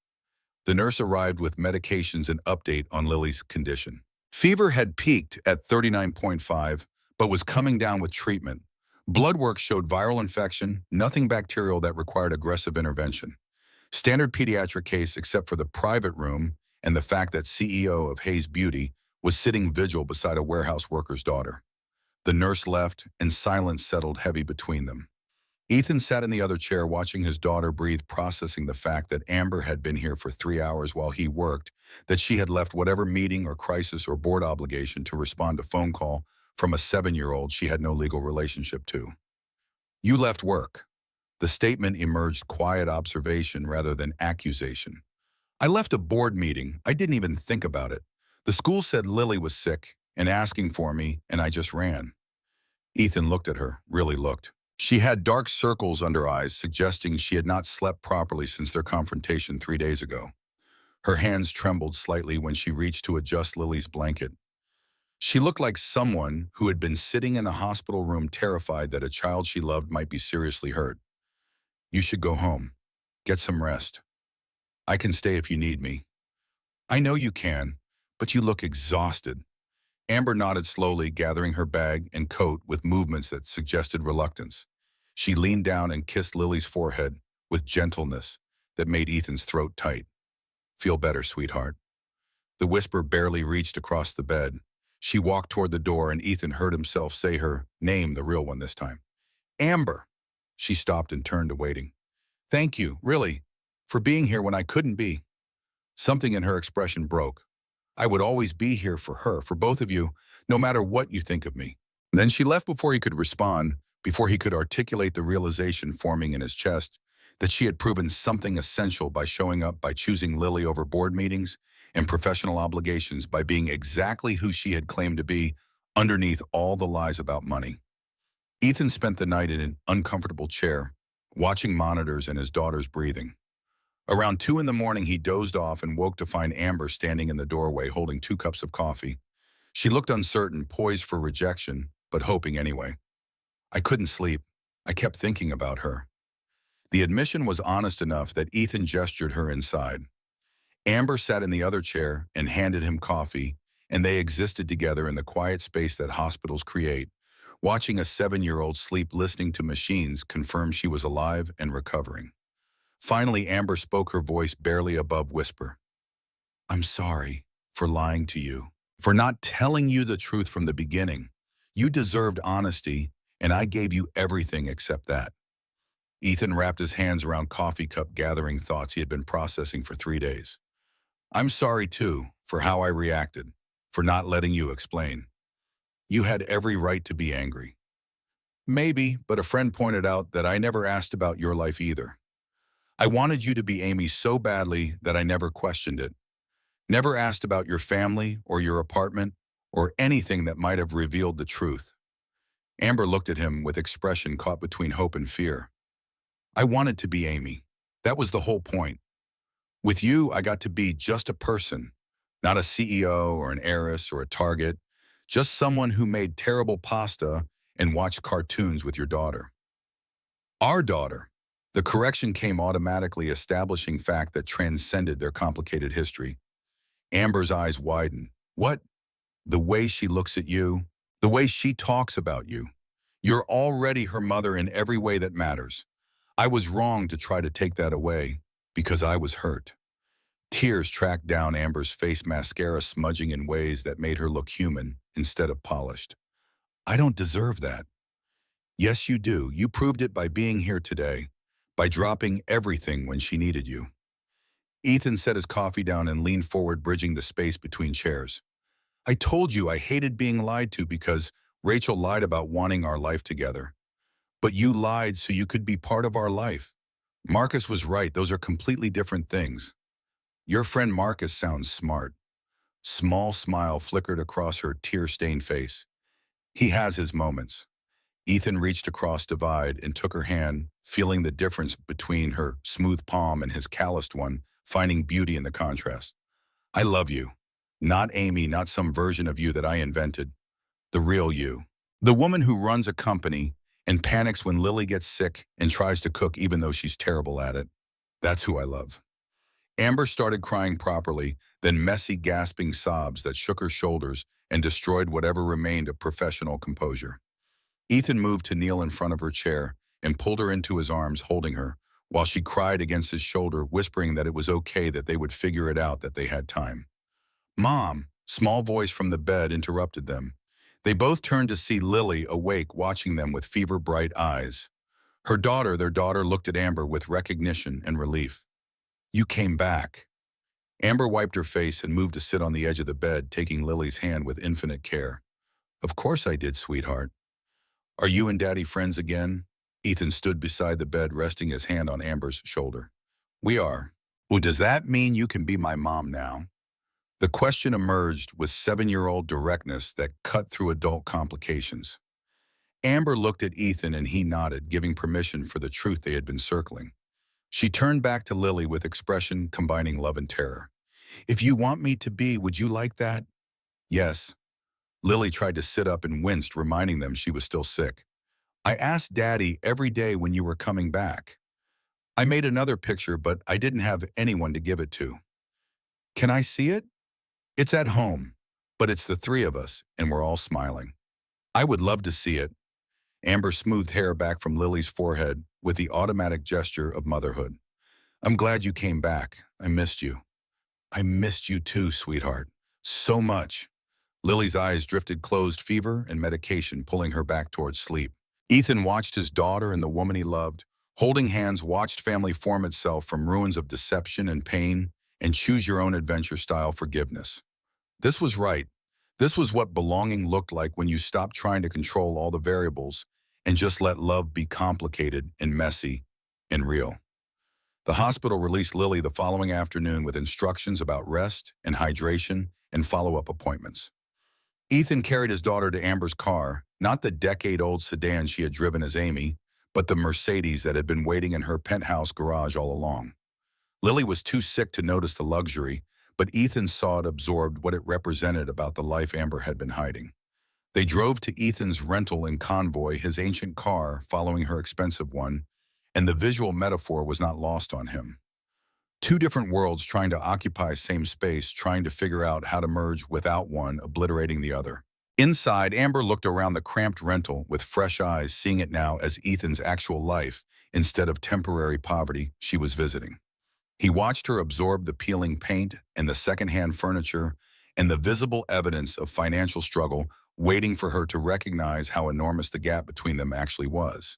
The nurse arrived with medications and update on Lily's condition. Fever had peaked at 39.5, but was coming down with treatment. Blood work showed viral infection, nothing bacterial that required aggressive intervention. Standard pediatric case except for the private room and the fact that CEO of Hayes Beauty was sitting vigil beside a warehouse worker's daughter. The nurse left, and silence settled heavy between them. Ethan sat in the other chair watching his daughter breathe, processing the fact that Amber had been here for 3 hours while he worked, that she had left whatever meeting or crisis or board obligation to respond to phone call from a 7-year-old she had no legal relationship to. You left work. The statement emerged quiet observation rather than accusation. I left a board meeting. I didn't even think about it. The school said Lily was sick and asking for me, and I just ran. Ethan looked at her, really looked. She had dark circles under eyes, suggesting she had not slept properly since their confrontation 3 days ago. Her hands trembled slightly when she reached to adjust Lily's blanket. She looked like someone who had been sitting in a hospital room terrified that a child she loved might be seriously hurt. You should go home. Get some rest. I can stay if you need me. I know you can, but you look exhausted. Amber nodded slowly, gathering her bag and coat with movements that suggested reluctance. She leaned down and kissed Lily's forehead with gentleness that made Ethan's throat tight. Feel better, sweetheart. The whisper barely reached across the bed. She walked toward the door, and Ethan heard himself say her name, the real one this time. Amber. She stopped and turned to waiting. Thank you, really, for being here when I couldn't be. Something in her expression broke. I would always be here for her, for both of you, no matter what you think of me. Then she left before he could respond, before he could articulate the realization forming in his chest that she had proven something essential by showing up, by choosing Lily over board meetings and professional obligations, by being exactly who she had claimed to be underneath all the lies about money. Ethan spent the night in an uncomfortable chair, watching monitors and his daughter's breathing. Around 2 in the morning, he dozed off and woke to find Amber standing in the doorway holding 2 cups of coffee. She looked uncertain, poised for rejection, but hoping anyway. I couldn't sleep. I kept thinking about her. The admission was honest enough that Ethan gestured her inside. Amber sat in the other chair and handed him coffee, and they existed together in the quiet space that hospitals create. Watching a 7-year-old sleep listening to machines confirmed she was alive and recovering. Finally, Amber spoke, her voice barely above whisper. I'm sorry for lying to you, for not telling you the truth from the beginning. You deserved honesty, and I gave you everything except that. Ethan wrapped his hands around coffee cup, gathering thoughts he had been processing for 3 days. I'm sorry, too, for how I reacted, for not letting you explain. You had every right to be angry. Maybe, but a friend pointed out that I never asked about your life either. I wanted you to be Amy so badly that I never questioned it. Never asked about your family or your apartment or anything that might have revealed the truth. Amber looked at him with expression caught between hope and fear. I wanted to be Amy. That was the whole point. With you, I got to be just a person, not a CEO or an heiress or a target, just someone who made terrible pasta and watched cartoons with your daughter. Our daughter. The correction came automatically, establishing fact that transcended their complicated history. Amber's eyes widened. What? The way she looks at you, the way she talks about you. You're already her mother in every way that matters. I was wrong to try to take that away because I was hurt. Tears tracked down Amber's face, mascara smudging in ways that made her look human instead of polished. I don't deserve that. Yes, you do. You proved it by being here today, by dropping everything when she needed you. Ethan set his coffee down and leaned forward, bridging the space between chairs. I told you I hated being lied to because Rachel lied about wanting our life together. But you lied so you could be part of our life. Marcus was right. Those are completely different things. Your friend Marcus sounds smart. Small smile flickered across her tear-stained face. He has his moments. Ethan reached across divide and took her hand, feeling the difference between her smooth palm and his calloused one, finding beauty in the contrast. I love you. Not Amy, not some version of you that I invented. The real you. The woman who runs a company and panics when Lily gets sick and tries to cook even though she's terrible at it. That's who I love. Amber started crying properly, then messy, gasping sobs that shook her shoulders and destroyed whatever remained of professional composure. Ethan moved to kneel in front of her chair and pulled her into his arms, holding her, while she cried against his shoulder, whispering that it was okay, that they would figure it out, that they had time. Mom, small voice from the bed interrupted them. They both turned to see Lily awake, watching them with fever-bright eyes. Their daughter looked at Amber with recognition and relief. You came back. Amber wiped her face and moved to sit on the edge of the bed, taking Lily's hand with infinite care. Of course I did, sweetheart. Are you and Daddy friends again? Ethan stood beside the bed, resting his hand on Amber's shoulder. We are. Well, does that mean you can be my mom now? The question emerged with 7-year-old directness that cut through adult complications. Amber looked at Ethan and he nodded, giving permission for the truth they had been circling. She turned back to Lily with expression combining love and terror. If you want me to be, would you like that? Yes. Lily tried to sit up and winced, reminding them she was still sick. I asked Daddy every day when you were coming back. I made another picture, but I didn't have anyone to give it to. Can I see it? It's at home, but it's the 3 of us, and we're all smiling. I would love to see it. Amber smoothed hair back from Lily's forehead with the automatic gesture of motherhood. I'm glad you came back. I missed you. I missed you too, sweetheart. So much. Lily's eyes drifted closed, fever and medication pulling her back towards sleep. Ethan watched his daughter and the woman he loved, holding hands, watched family form itself from ruins of deception and pain and choose your own adventure style forgiveness. This was right. This was what belonging looked like when you stopped trying to control all the variables and just let love be complicated and messy and real. The hospital released Lily the following afternoon with instructions about rest and hydration and follow-up appointments. Ethan carried his daughter to Amber's car, not the decade-old sedan she had driven as Amy, but the Mercedes that had been waiting in her penthouse garage all along. Lily was too sick to notice the luxury, but Ethan saw it absorbed what it represented about the life Amber had been hiding. They drove to Ethan's rental in Convoy, his ancient car following her expensive one, and the visual metaphor was not lost on him. Two different worlds trying to occupy same space, trying to figure out how to merge without one obliterating the other. Inside, Amber looked around the cramped rental with fresh eyes, seeing it now as Ethan's actual life instead of temporary poverty she was visiting. He watched her absorb the peeling paint and the secondhand furniture and the visible evidence of financial struggle, waiting for her to recognize how enormous the gap between them actually was.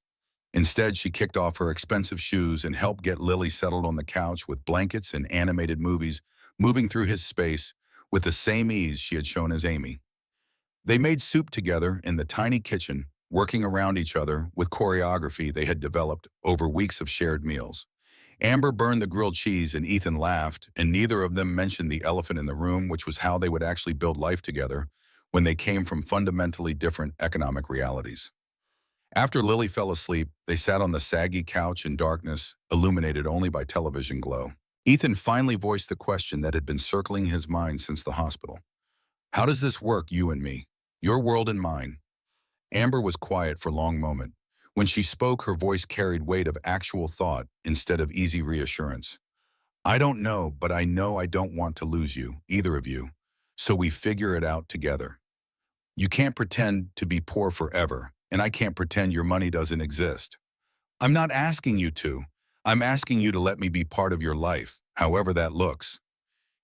Instead, she kicked off her expensive shoes and helped get Lily settled on the couch with blankets and animated movies, moving through his space with the same ease she had shown as Amy. They made soup together in the tiny kitchen, working around each other with choreography they had developed over weeks of shared meals. Amber burned the grilled cheese and Ethan laughed, and neither of them mentioned the elephant in the room, which was how they would actually build life together when they came from fundamentally different economic realities. After Lily fell asleep, they sat on the saggy couch in darkness, illuminated only by television glow. Ethan finally voiced the question that had been circling his mind since the hospital. How does this work, you and me? Your world and mine. Amber was quiet for a long moment. When she spoke, her voice carried weight of actual thought instead of easy reassurance. I don't know, but I know I don't want to lose you, either of you. So we figure it out together. You can't pretend to be poor forever, and I can't pretend your money doesn't exist. I'm not asking you to. I'm asking you to let me be part of your life, however that looks.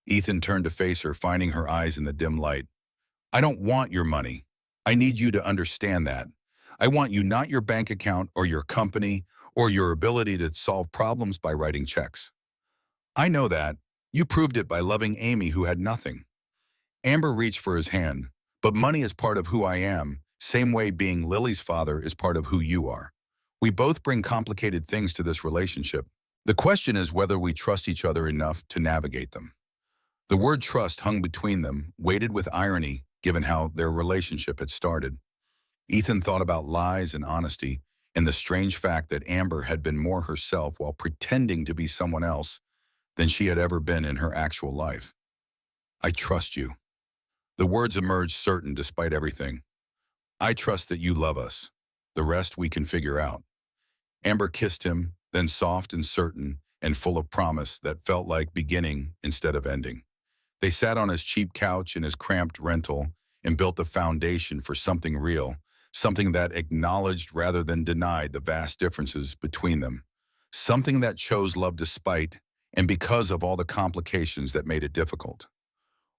Ethan turned to face her, finding her eyes in the dim light. I don't want your money. I need you to understand that. I want you, not your bank account or your company or your ability to solve problems by writing checks. I know that. You proved it by loving Amy, who had nothing. Amber reached for his hand. But money is part of who I am, same way being Lily's father is part of who you are. We both bring complicated things to this relationship. The question is whether we trust each other enough to navigate them. The word trust hung between them, weighted with irony, given how their relationship had started. Ethan thought about lies and honesty, and the strange fact that Amber had been more herself while pretending to be someone else than she had ever been in her actual life. I trust you. The words emerged certain despite everything. I trust that you love us. The rest we can figure out. Amber kissed him, then soft and certain and full of promise that felt like beginning instead of ending. They sat on his cheap couch in his cramped rental and built a foundation for something real, something that acknowledged rather than denied the vast differences between them, something that chose love despite and because of all the complications that made it difficult.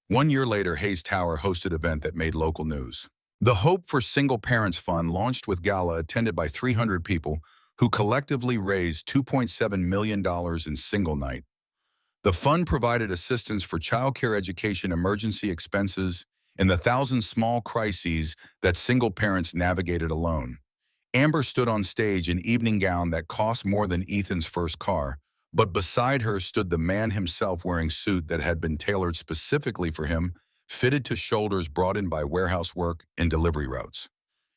1 year later, Hayes Tower hosted an event that made local news. The Hope for Single Parents Fund launched with gala attended by 300 people who collectively raised $2.7 million in single night. The fund provided assistance for childcare, education, emergency expenses, and the thousand small crises that single parents navigated alone. Amber stood on stage in evening gown that cost more than Ethan's first car, but beside her stood the man himself wearing suit that had been tailored specifically for him, fitted to shoulders brought in by warehouse work and delivery routes.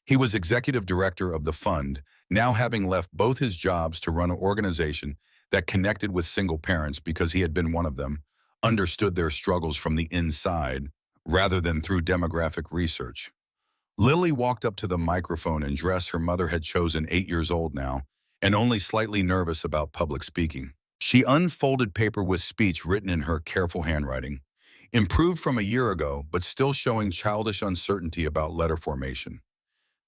He was executive director of the fund, now having left both his jobs to run an organization that connected with single parents because he had been one of them, understood their struggles from the inside rather than through demographic research. Lily walked up to the microphone in dress her mother had chosen, 8 years old now, and only slightly nervous about public speaking. She unfolded paper with speech written in her careful handwriting, improved from a year ago, but still showing childish uncertainty about letter formation.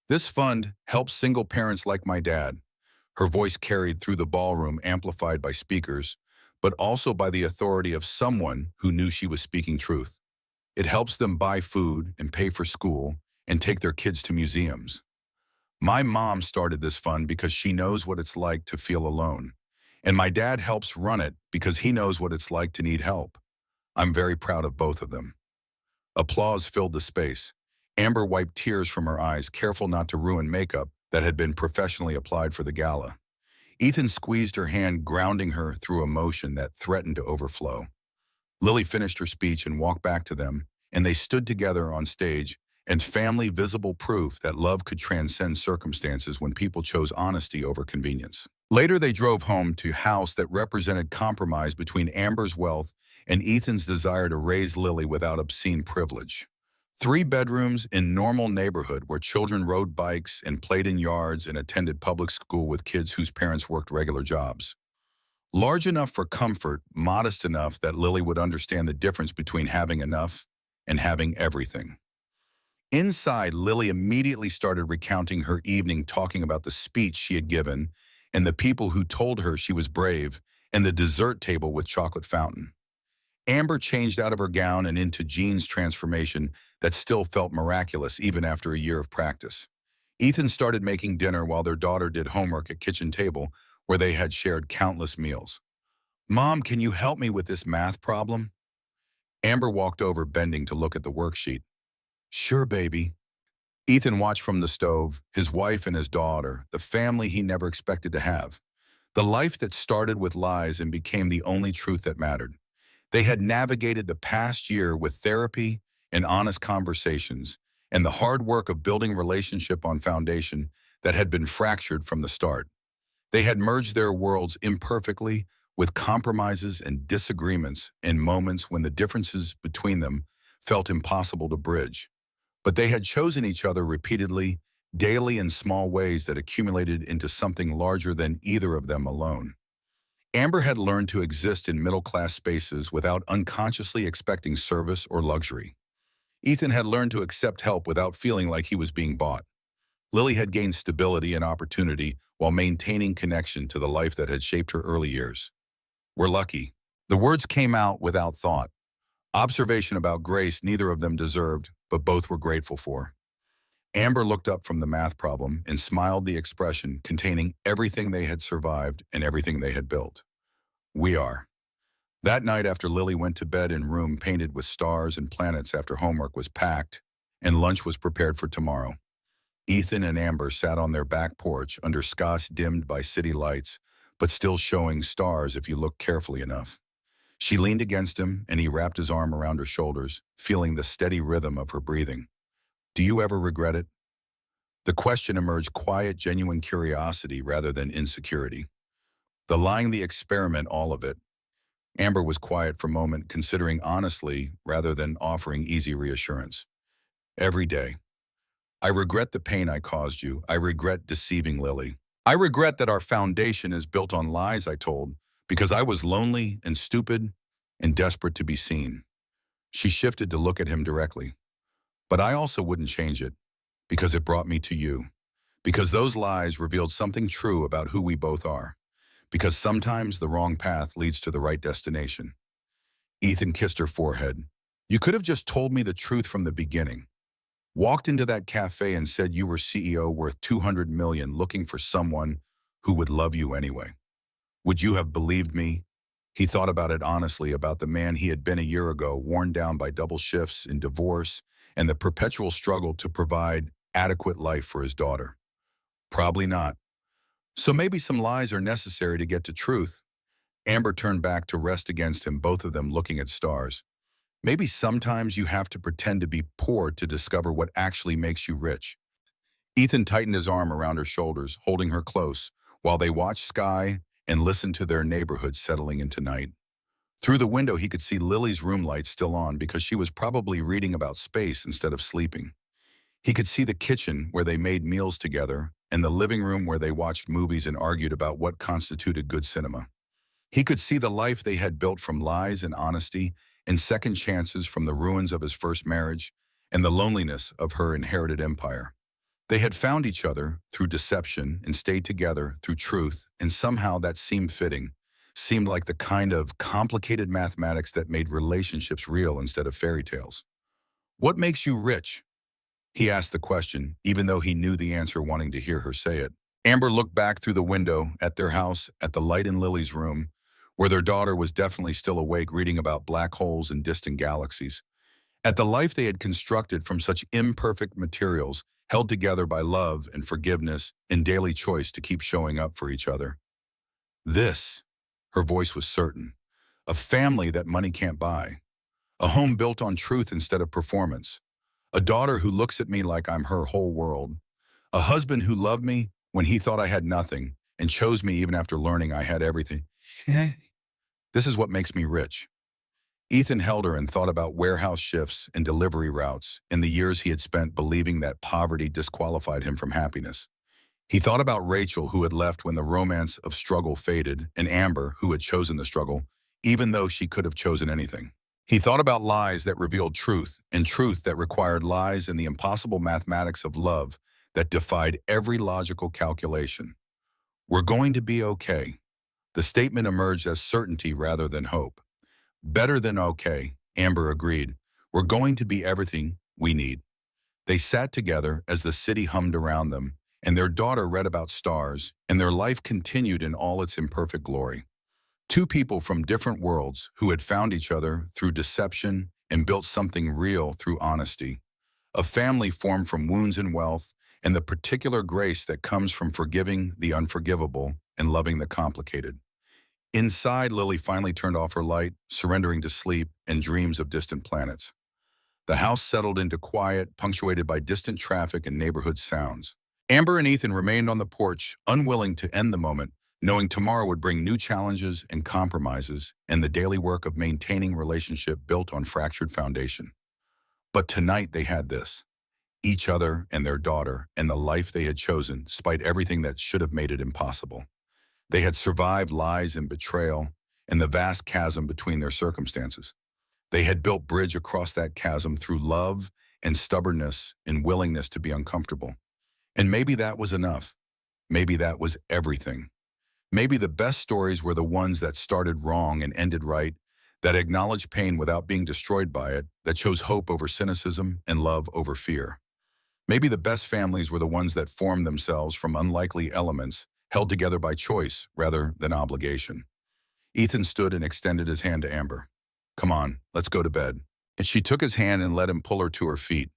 This fund helps single parents like my dad. Her voice carried through the ballroom, amplified by speakers, but also by the authority of someone who knew she was speaking truth. It helps them buy food and pay for school and take their kids to museums. My mom started this fund because she knows what it's like to feel alone. And my dad helps run it because he knows what it's like to need help. I'm very proud of both of them. Applause filled the space. Amber wiped tears from her eyes, careful not to ruin makeup that had been professionally applied for the gala. Ethan squeezed her hand, grounding her through emotion that threatened to overflow. Lily finished her speech and walked back to them, and they stood together on stage and family visible proof that love could transcend circumstances when people chose honesty over convenience. Later, they drove home to a house that represented compromise between Amber's wealth and Ethan's desire to raise Lily without obscene privilege. 3 bedrooms in normal neighborhood where children rode bikes and played in yards and attended public school with kids whose parents worked regular jobs. Large enough for comfort, modest enough that Lily would understand the difference between having enough and having everything. Inside, Lily immediately started recounting her evening, talking about the speech she had given and the people who told her she was brave and the dessert table with chocolate fountain. Amber changed out of her gown and into jeans transformation that still felt miraculous even after a year of practice. Ethan started making dinner while their daughter did homework at kitchen table where they had shared countless meals. "Mom, can you help me with this math problem?" Amber walked over, bending to look at the worksheet. "Sure, baby." Ethan watched from the stove, his wife and his daughter, the family he never expected to have. The life that started with lies and became the only truth that mattered. They had navigated the past year with therapy and honest conversations, and the hard work of building relationship on foundation that had been fractured from the start. They had merged their worlds imperfectly with compromises and disagreements in moments when the differences between them felt impossible to bridge. But they had chosen each other repeatedly, daily in small ways that accumulated into something larger than either of them alone. Amber had learned to exist in middle-class spaces without unconsciously expecting service or luxury. Ethan had learned to accept help without feeling like he was being bought. Lily had gained stability and opportunity while maintaining connection to the life that had shaped her early years. "We're lucky." The words came out without thought. Observation about grace neither of them deserved, but both were grateful for. Amber looked up from the math problem and smiled, the expression containing everything they had survived and everything they had built. "We are." That night, after Lily went to bed in room painted with stars and planets after homework was packed and lunch was prepared for tomorrow, Ethan and Amber sat on their back porch under skies dimmed by city lights, but still showing stars if you looked carefully enough. She leaned against him, and he wrapped his arm around her shoulders, feeling the steady rhythm of her breathing. "Do you ever regret it?" The question emerged quiet, genuine curiosity rather than insecurity. The lying, the experiment, all of it. Amber was quiet for a moment, considering honestly rather than offering easy reassurance. "Every day. I regret the pain I caused you. I regret deceiving Lily. I regret that our foundation is built on lies I told because I was lonely and stupid and desperate to be seen." She shifted to look at him directly. "But I also wouldn't change it because it brought me to you. Because those lies revealed something true about who we both are. Because sometimes the wrong path leads to the right destination." Ethan kissed her forehead. "You could have just told me the truth from the beginning. Walked into that cafe and said you were CEO worth 200 million looking for someone who would love you anyway. Would you have believed me?" He thought about it honestly, about the man he had been a year ago, worn down by double shifts and divorce and the perpetual struggle to provide adequate life for his daughter. Probably not. So maybe some lies are necessary to get to truth. Amber turned back to rest against him, both of them looking at stars. "Maybe sometimes you have to pretend to be poor to discover what actually makes you rich." Ethan tightened his arm around her shoulders, holding her close, while they watched sky and listened to their neighborhood settling into night. Through the window, he could see Lily's room light still on because she was probably reading about space instead of sleeping. He could see the kitchen where they made meals together and the living room where they watched movies and argued about what constituted good cinema. He could see the life they had built from lies and honesty and second chances, from the ruins of his first marriage and the loneliness of her inherited empire. They had found each other through deception and stayed together through truth, and somehow that seemed fitting, seemed like the kind of complicated mathematics that made relationships real instead of fairy tales. "What makes you rich?" He asked the question, even though he knew the answer, wanting to hear her say it. Amber looked back through the window at their house, at the light in Lily's room, where their daughter was definitely still awake reading about black holes and distant galaxies, at the life they had constructed from such imperfect materials, held together by love and forgiveness and daily choice to keep showing up for each other. This, her voice was certain, a family that money can't buy, a home built on truth instead of performance, A daughter who looks at me like I'm her whole world. A husband who loved me when he thought I had nothing and chose me even after learning I had everything. This is what makes me rich. Ethan held her and thought about warehouse shifts and delivery routes and the years he had spent believing that poverty disqualified him from happiness. He thought about Rachel, who had left when the romance of struggle faded, and Amber, who had chosen the struggle, even though she could have chosen anything. He thought about lies that revealed truth, and truth that required lies, and the impossible mathematics of love that defied every logical calculation. We're going to be okay. The statement emerged as certainty rather than hope. Better than okay, Amber agreed. We're going to be everything we need. They sat together as the city hummed around them, and their daughter read about stars, and their life continued in all its imperfect glory. Two people from different worlds who had found each other through deception and built something real through honesty. A family formed from wounds and wealth, and the particular grace that comes from forgiving the unforgivable and loving the complicated. Inside, Lily finally turned off her light, surrendering to sleep and dreams of distant planets. The house settled into quiet, punctuated by distant traffic and neighborhood sounds. Amber and Ethan remained on the porch, unwilling to end the moment, knowing tomorrow would bring new challenges and compromises and the daily work of maintaining relationship built on fractured foundation. But tonight they had this, each other and their daughter and the life they had chosen, despite everything that should have made it impossible. They had survived lies and betrayal and the vast chasm between their circumstances. They had built bridge across that chasm through love and stubbornness and willingness to be uncomfortable. And maybe that was enough. Maybe that was everything. Maybe the best stories were the ones that started wrong and ended right, that acknowledged pain without being destroyed by it, that chose hope over cynicism and love over fear. Maybe the best families were the ones that formed themselves from unlikely elements, held together by choice rather than obligation. Ethan stood and extended his hand to Amber. Come on, let's go to bed. And she took his hand and let him pull her to her feet.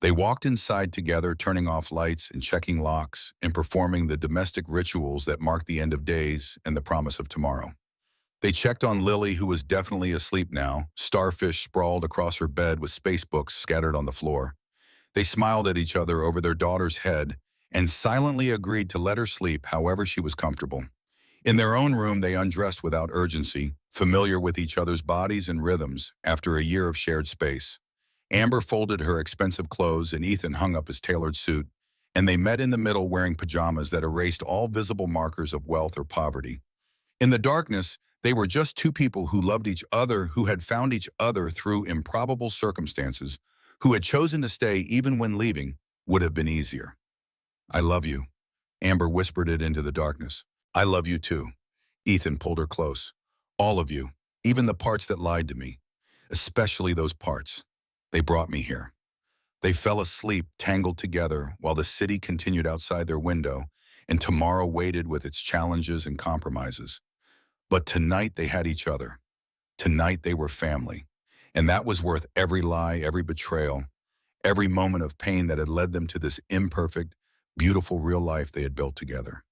They walked inside together, turning off lights and checking locks and performing the domestic rituals that mark the end of days and the promise of tomorrow. They checked on Lily, who was definitely asleep now, starfish sprawled across her bed with space books scattered on the floor. They smiled at each other over their daughter's head and silently agreed to let her sleep however she was comfortable. In their own room, they undressed without urgency, familiar with each other's bodies and rhythms after a year of shared space. Amber folded her expensive clothes and Ethan hung up his tailored suit, and they met in the middle wearing pajamas that erased all visible markers of wealth or poverty. In the darkness, they were just two people who loved each other, who had found each other through improbable circumstances, who had chosen to stay even when leaving would have been easier. I love you, Amber whispered it into the darkness. I love you too. Ethan pulled her close. All of you, even the parts that lied to me, especially those parts. They brought me here. They fell asleep, tangled together, while the city continued outside their window, and tomorrow waited with its challenges and compromises. But tonight they had each other. Tonight they were family. And that was worth every lie, every betrayal, every moment of pain that had led them to this imperfect, beautiful real life they had built together.